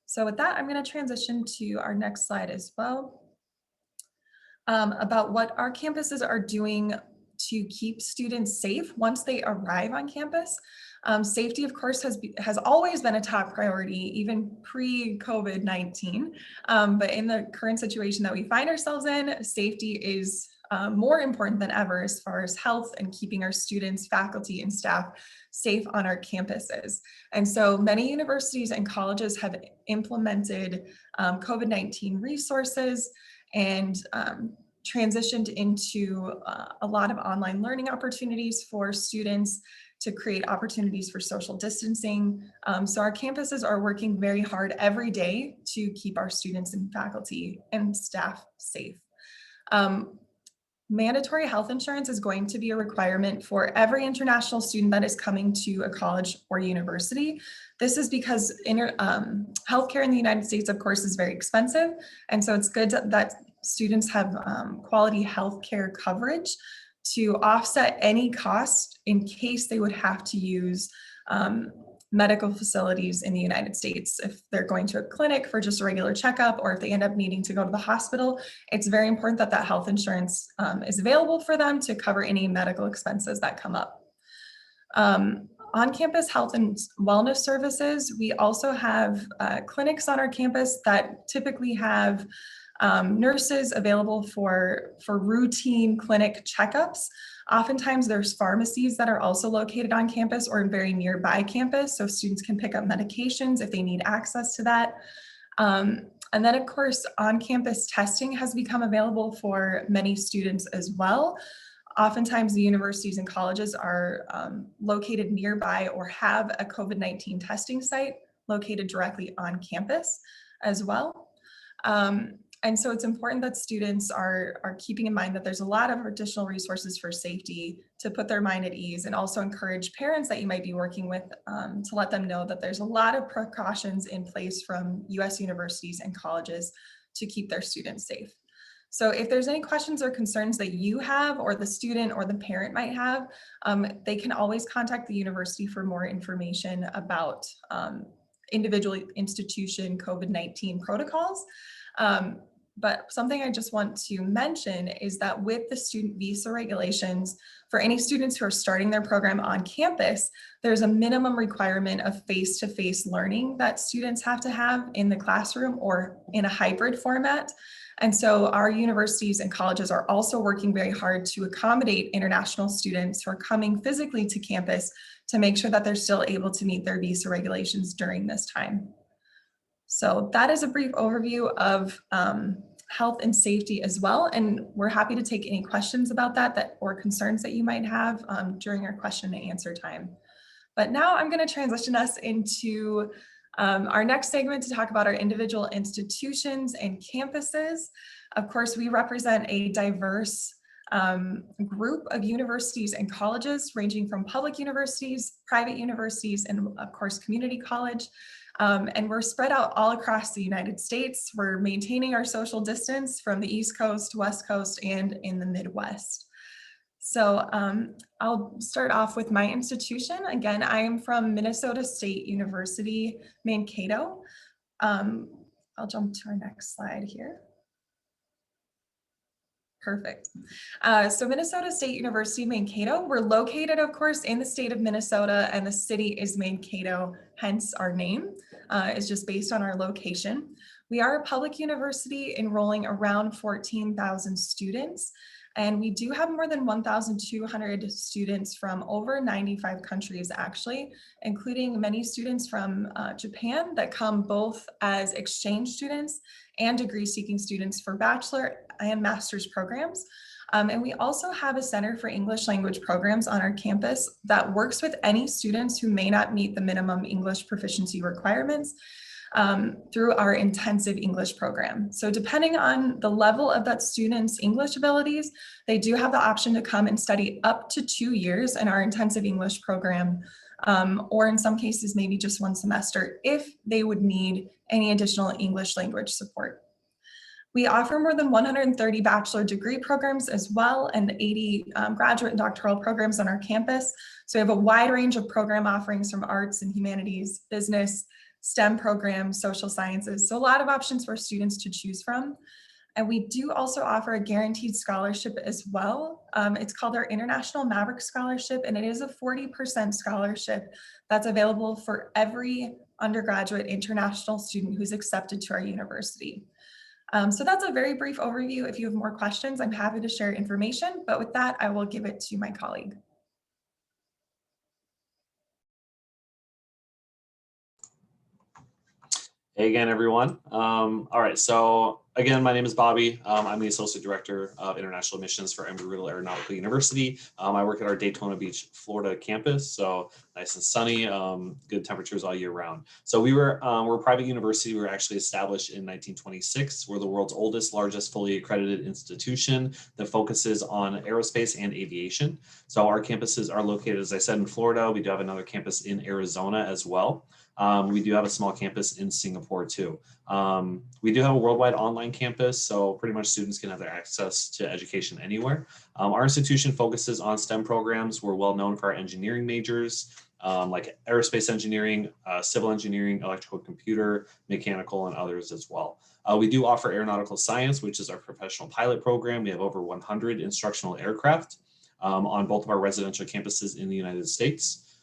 So with that, I'm going to transition to our next slide as well about what our campuses are doing to keep students safe once they arrive on campus. Safety, of course, has always been a top priority, even pre-COVID-19. But in the current situation that we find ourselves in, safety is more important than ever as far as health and keeping our students, faculty, and staff safe on our campuses. And so many universities and colleges have implemented COVID-19 resources and transitioned into a lot of online learning opportunities for students to create opportunities for social distancing. So our campuses are working very hard every day to keep our students and faculty and staff safe. Mandatory health insurance is going to be a requirement for every international student that is coming to a college or university. This is because healthcare in the United States, of course, is very expensive. And so it's good that students have quality healthcare coverage to offset any cost in case they would have to use medical facilities in the United States. If they're going to a clinic for just a regular checkup, or if they end up needing to go to the hospital, it's very important that that health insurance is available for them to cover any medical expenses that come up. On-campus health and wellness services, we also have clinics on our campus that typically have nurses available for routine clinic checkups. Oftentimes there's pharmacies that are also located on campus or very nearby campus, so students can pick up medications if they need access to that. And then of course, on-campus testing has become available for many students as well. Oftentimes the universities and colleges are located nearby or have a COVID-19 testing site located directly on campus as well. And so it's important that students are keeping in mind that there's a lot of additional resources for safety to put their mind at ease, and also encourage parents that you might be working with to let them know that there's a lot of precautions in place from US universities and colleges to keep their students safe. So if there's any questions or concerns that you have, or the student or the parent might have, they can always contact the university for more information about individual institution COVID-19 protocols. But something I just want to mention is that with the student visa regulations, for any students who are starting their program on campus, there's a minimum requirement of face-to-face learning that students have to have in the classroom or in a hybrid format. And so our universities and colleges are also working very hard to accommodate international students who are coming physically to campus to make sure that they're still able to meet their visa regulations during this time. So that is a brief overview of health and safety as well. And we're happy to take any questions about that or concerns that you might have during our question and answer time. But now I'm going to transition us into our next segment to talk about our individual institutions and campuses. Of course, we represent a diverse group of universities and colleges ranging from public universities, private universities, and of course, community college. And we're spread out all across the United States. We're maintaining our social distance from the East Coast, West Coast, and in the Midwest. So I'll start off with my institution. Again, I am from Minnesota State University, Mankato. I'll jump to our next slide here. Perfect. So Minnesota State University, Mankato, we're located, of course, in the state of Minnesota, and the city is Mankato, hence our name is just based on our location. We are a public university enrolling around 14,000 students, and we do have more than 1,200 students from over 95 countries, actually, including many students from Japan that come both as exchange students and degree-seeking students for bachelor and master's programs. And we also have a Center for English Language Programs on our campus that works with any students who may not meet the minimum English proficiency requirements through our intensive English program. So depending on the level of that student's English abilities, they do have the option to come and study up to 2 years in our intensive English program, or in some cases, maybe just 1 semester if they would need any additional English language support. We offer more than 130 bachelor degree programs as well, and 80 graduate and doctoral programs on our campus. So we have a wide range of program offerings from arts and humanities, business, STEM programs, social sciences. So a lot of options for students to choose from. And we do also offer a guaranteed scholarship as well. It's called our International Maverick Scholarship, and it is a 40% scholarship that's available for every undergraduate international student who's accepted to our university. So that's a very brief overview. If you have more questions, I'm happy to share information, but with that, I will give it to my colleague. Hey again, everyone. All right, so again, my name is Bobby. I'm the Associate Director of International Admissions for Embry-Riddle Aeronautical University. I work at our Daytona Beach, Florida campus, so nice and sunny, good temperatures all year round. So we're a private university. We were actually established in 1926. We're the world's oldest, largest fully accredited institution that focuses on aerospace and aviation. So our campuses are located, as I said, in Florida. We do have another campus in Arizona as well. We do have a small campus in Singapore too. We do have a worldwide online campus, so pretty much students can have their access to education anywhere. Our institution focuses on STEM programs. We're well known for our engineering majors, like aerospace engineering, civil engineering, electrical computer, mechanical, and others as well. We do offer aeronautical science, which is our professional pilot program. We have over 100 instructional aircraft on both of our residential campuses in the United States.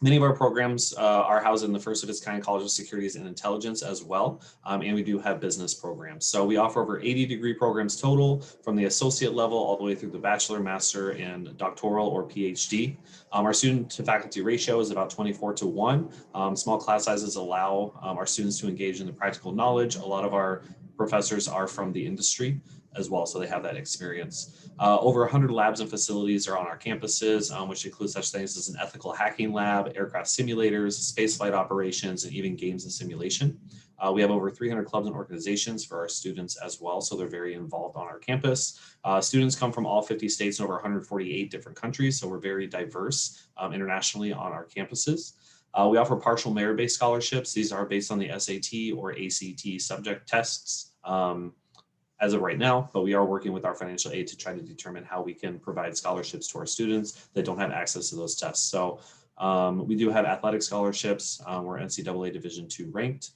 Many of our programs are housed in the first of its kind College of Securities and Intelligence as well, and we do have business programs. So we offer over 80 degree programs total from the associate level all the way through the bachelor, master, and doctoral or PhD. Our student to faculty ratio is about 24:1. Small class sizes allow our students to engage in the practical knowledge. A lot of our professors are from the industry as well, so they have that experience. Over 100 labs and facilities are on our campuses, which include such things as an ethical hacking lab, aircraft simulators, spaceflight operations, and even games and simulation. We have over 300 clubs and organizations for our students as well, so they're very involved on our campus. Students come from all 50 states and over 148 different countries, so we're very diverse internationally on our campuses. We offer partial merit-based scholarships. These are based on the SAT or ACT subject tests. As of right now, but we are working with our financial aid to try to determine how we can provide scholarships to our students that don't have access to those tests. So we do have athletic scholarships. We're NCAA Division II ranked.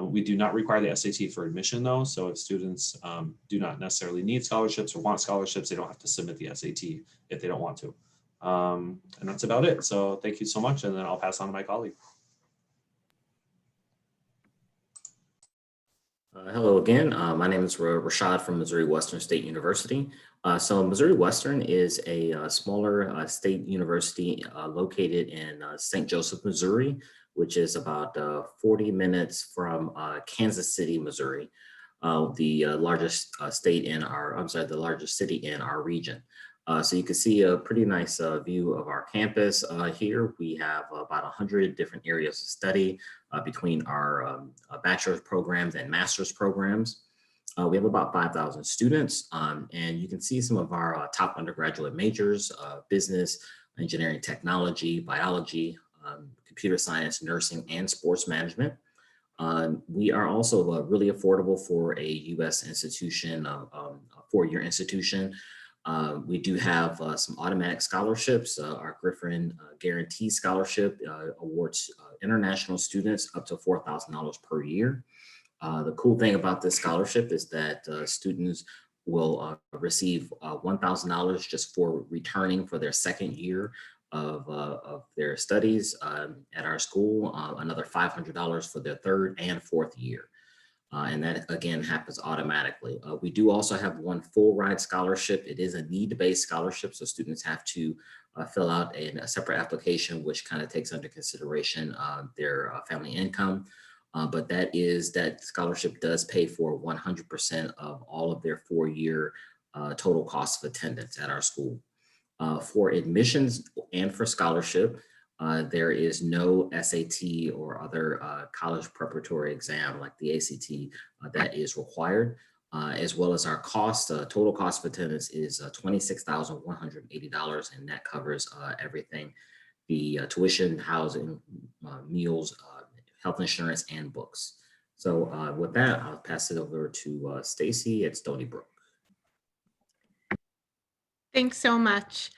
We do not require the SAT for admission though. So if students do not necessarily need scholarships or want scholarships, they don't have to submit the SAT if they don't want to. And that's about it. So thank you so much. And then I'll pass on to my colleague. Hello again. My name is Rashad from Missouri Western State University. So Missouri Western is a smaller state university located in St. Joseph, Missouri, which is about 40 minutes from Kansas City, Missouri, the largest state in our, the largest city in our region. So you can see a pretty nice view of our campus here. We have about 100 different areas of study between our bachelor's programs and master's programs. We have about 5,000 students, and you can see some of our top undergraduate majors: business, engineering, technology, biology, computer science, nursing, and sports management. We are also really affordable for a U.S. institution, a four-year institution. We do have some automatic scholarships. Our Griffin Guarantee Scholarship awards international students up to $4,000 per year. The cool thing about this scholarship is that students will receive $1,000 just for returning for their second year of their studies at our school, another $500 for their third and fourth year. And that again happens automatically. We do also have one full ride scholarship. It is a need-based scholarship, so students have to fill out a separate application, which kind of takes under consideration their family income. But that scholarship does pay for 100% of all of their four-year total cost of attendance at our school. For admissions and for scholarship, there is no SAT or other college preparatory exam like the ACT that is required, as well as our cost, total cost of attendance is $26,180, and that covers everything: the tuition, housing, meals, health insurance, and books. So with that, I'll pass it over to Stacy at Stony Brook. Thanks so much.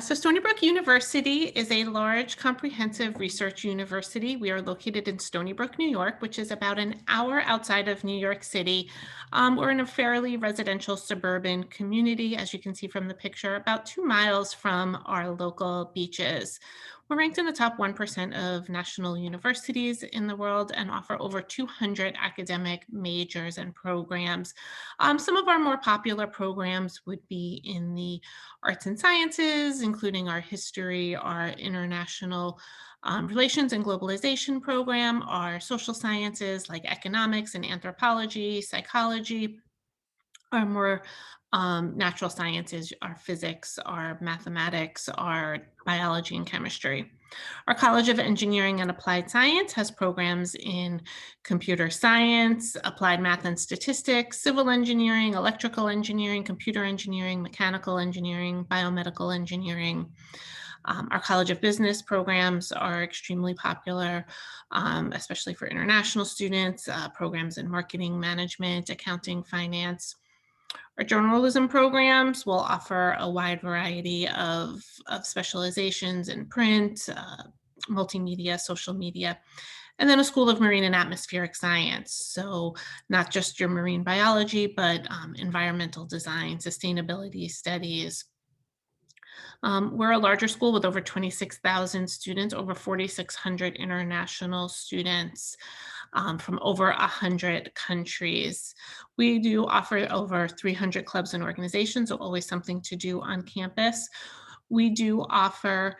So Stony Brook University is a large, comprehensive research university. We are located in Stony Brook, New York, which is about an hour outside of New York City. We're in a fairly residential suburban community, as you can see from the picture, about 2 miles from our local beaches. We're ranked in the top 1% of national universities in the world and offer over 200 academic majors and programs. Some of our more popular programs would be in the arts and sciences, including our history, our international relations and globalization program, our social sciences like economics and anthropology, psychology, our more natural sciences, our physics, our mathematics, our biology and chemistry. Our College of Engineering and Applied Science has programs in computer science, applied math and statistics, civil engineering, electrical engineering, computer engineering, mechanical engineering, biomedical engineering. Our College of Business programs are extremely popular, especially for international students, programs in marketing, management, accounting, finance. Our journalism programs will offer a wide variety of specializations in print, multimedia, social media, and then a School of Marine and Atmospheric Science. So not just your marine biology, but environmental design, sustainability studies. We're a larger school with over 26,000 students, over 4,600 international students. From over 100 countries. We do offer over 300 clubs and organizations, so always something to do on campus. We do offer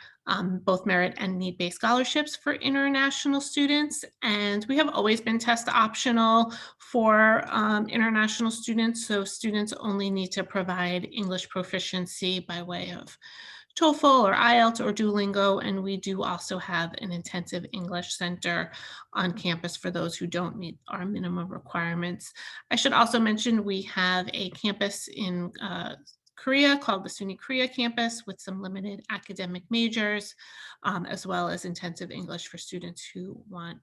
both merit and need-based scholarships for international students, and we have always been test optional for international students, so students only need to provide English proficiency by way of TOEFL or IELTS or Duolingo, and we do also have an intensive English center on campus for those who don't meet our minimum requirements. I should also mention we have a campus in Korea called the SUNY Korea campus with some limited academic majors, as well as intensive English for students who want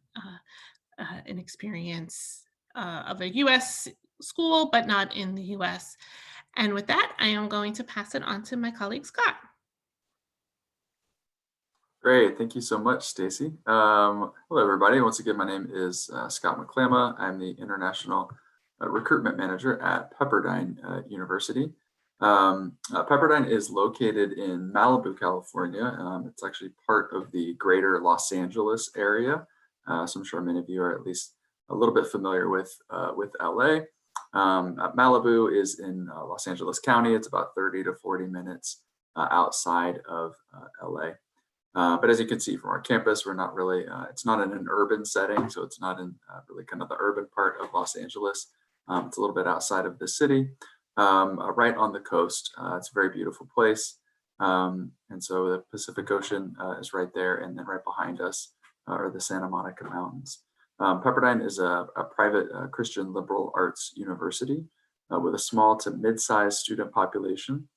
an experience of a US school, but not in the US. And with that, I am going to pass it on to my colleague, Scott. Great, thank you so much, Stacy. Hello, everybody. Once again, my name is Scott McClama. I'm the International Recruitment Manager at Pepperdine University. Pepperdine is located in Malibu, California. It's actually part of the greater Los Angeles area. So I'm sure many of you are at least a little bit familiar with LA. Malibu is in Los Angeles County. It's about 30 to 40 minutes outside of LA. But as you can see from our campus, we're not really, it's not in an urban setting, so it's not in really kind of the urban part of Los Angeles. It's a little bit outside of the city, right on the coast. It's a very beautiful place. And so the Pacific Ocean is right there, and then right behind us are the Santa Monica Mountains. Pepperdine is a private Christian liberal arts university with a small to mid-sized student population.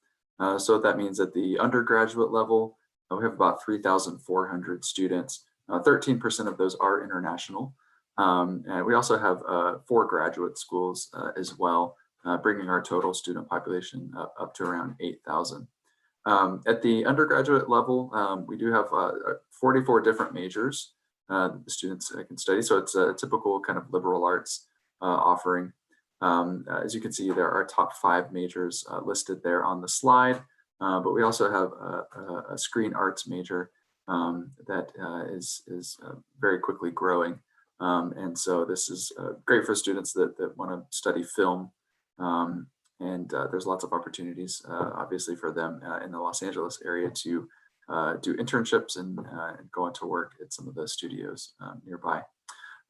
So what that means at the undergraduate level, we have about 3,400 students. 13% of those are international. And we also have 4 graduate schools as well, bringing our total student population up to around 8,000. At the undergraduate level, we do have 44 different majors that the students can study. So it's a typical kind of liberal arts offering. As you can see, there are top 5 majors listed there on the slide. But we also have a screen arts major that is very quickly growing. And so this is great for students that want to study film. And there's lots of opportunities, obviously, for them in the Los Angeles area to do internships and go on to work at some of the studios nearby.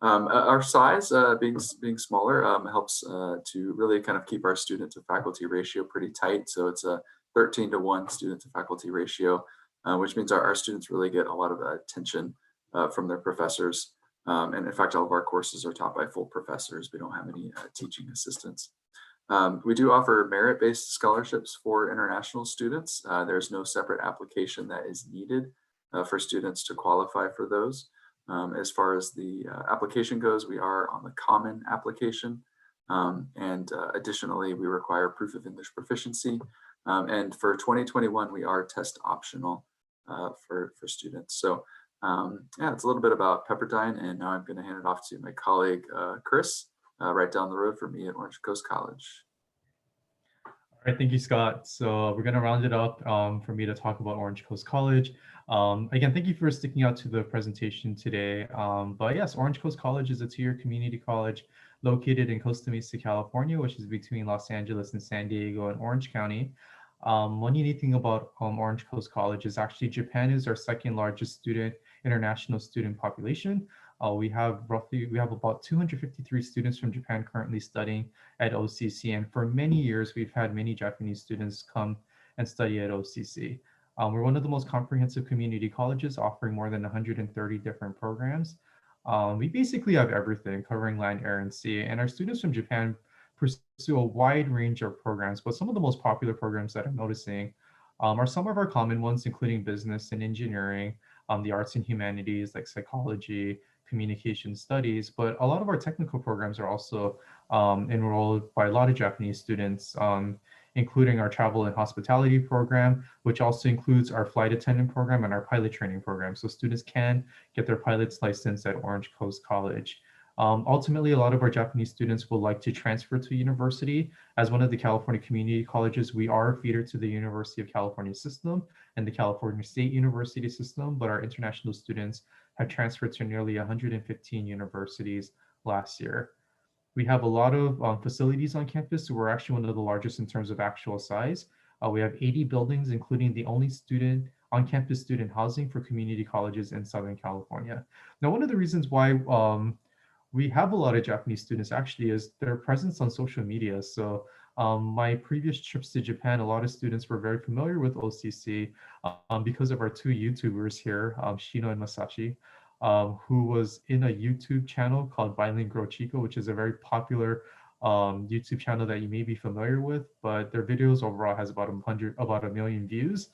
Our size, being smaller, helps to really kind of keep our student to faculty ratio pretty tight. So it's a 13-to-1 student to faculty ratio, which means our students really get a lot of attention from their professors. And in fact, all of our courses are taught by full professors. We don't have any teaching assistants. We do offer merit-based scholarships for international students. There's no separate application that is needed for students to qualify for those. As far as the application goes, we are on the common application. And additionally, we require proof of English proficiency. And for 2021, we are test optional for students. So yeah, it's a little bit about Pepperdine, and now I'm going to hand it off to my colleague, Chris, right down the road from me at Orange Coast College. All right, thank you, Scott. So we're going to round it up for me to talk about Orange Coast College. Again, thank you for sticking out to the presentation today. But yes, Orange Coast College is a 2-year community college located in Costa Mesa, California, which is between Los Angeles and San Diego and Orange County. One unique thing about Orange Coast College is actually Japan is our 2nd largest international student population. We have about 253 students from Japan currently studying at OCC, and for many years we've had many Japanese students come and study at OCC. We're one of the most comprehensive community colleges, offering more than 130 different programs. We basically have everything covering land, air, and sea, and our students from Japan pursue a wide range of programs, but some of the most popular programs that I'm noticing are some of our common ones, including business and engineering, the arts and humanities like psychology, communication studies, but a lot of our technical programs are also enrolled by a lot of Japanese students, including our travel and hospitality program, which also includes our flight attendant program and our pilot training program. So students can get their pilot's license at Orange Coast College. Ultimately, a lot of our Japanese students will like to transfer to university. As one of the California community colleges, we are a feeder to the University of California system and the California State University system, but our international students have transferred to nearly 115 universities last year. We have a lot of facilities on campus, so we're actually one of the largest in terms of actual size. We have 80 buildings, including the only on-campus student housing for community colleges in Southern California. Now, one of the reasons why we have a lot of Japanese students actually is their presence on social media. So my previous trips to Japan, a lot of students were very familiar with OCC because of our 2 YouTubers here, Shino and Masashi, who was in a YouTube channel called Bilingual Chico, which is a very popular YouTube channel that you may be familiar with, but their videos overall has about 1 million views.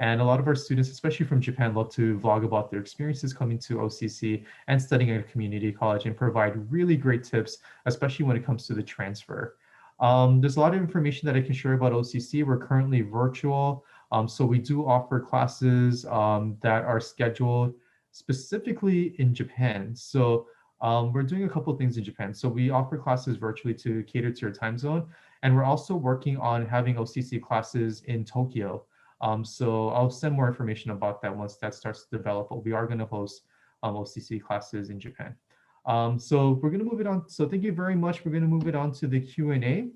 And a lot of our students, especially from Japan, love to vlog about their experiences coming to OCC and studying at a community college and provide really great tips, especially when it comes to the transfer. There's a lot of information that I can share about OCC. We're currently virtual. So we do offer classes that are scheduled specifically in Japan. So we're doing a couple of things in Japan. So we offer classes virtually to cater to your time zone. And we're also working on having OCC classes in Tokyo. So I'll send more information about that once that starts to develop, but we are going to host OCC classes in Japan. So we're going to move it on. So thank you very much. We're going to move it on to the Q&A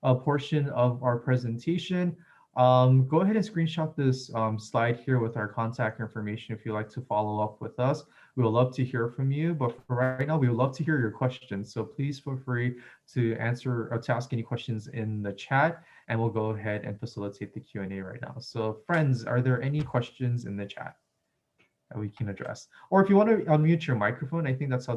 portion of our presentation. Go ahead and screenshot this slide here with our contact information if you'd like to follow up with us. We would love to hear from you, but for right now, we would love to hear your questions. So please feel free to answer or to ask any questions in the chat, and we'll go ahead and facilitate the Q&A right now. So friends, are there any questions in the chat that we can address? Or if you want to unmute your microphone, I think that's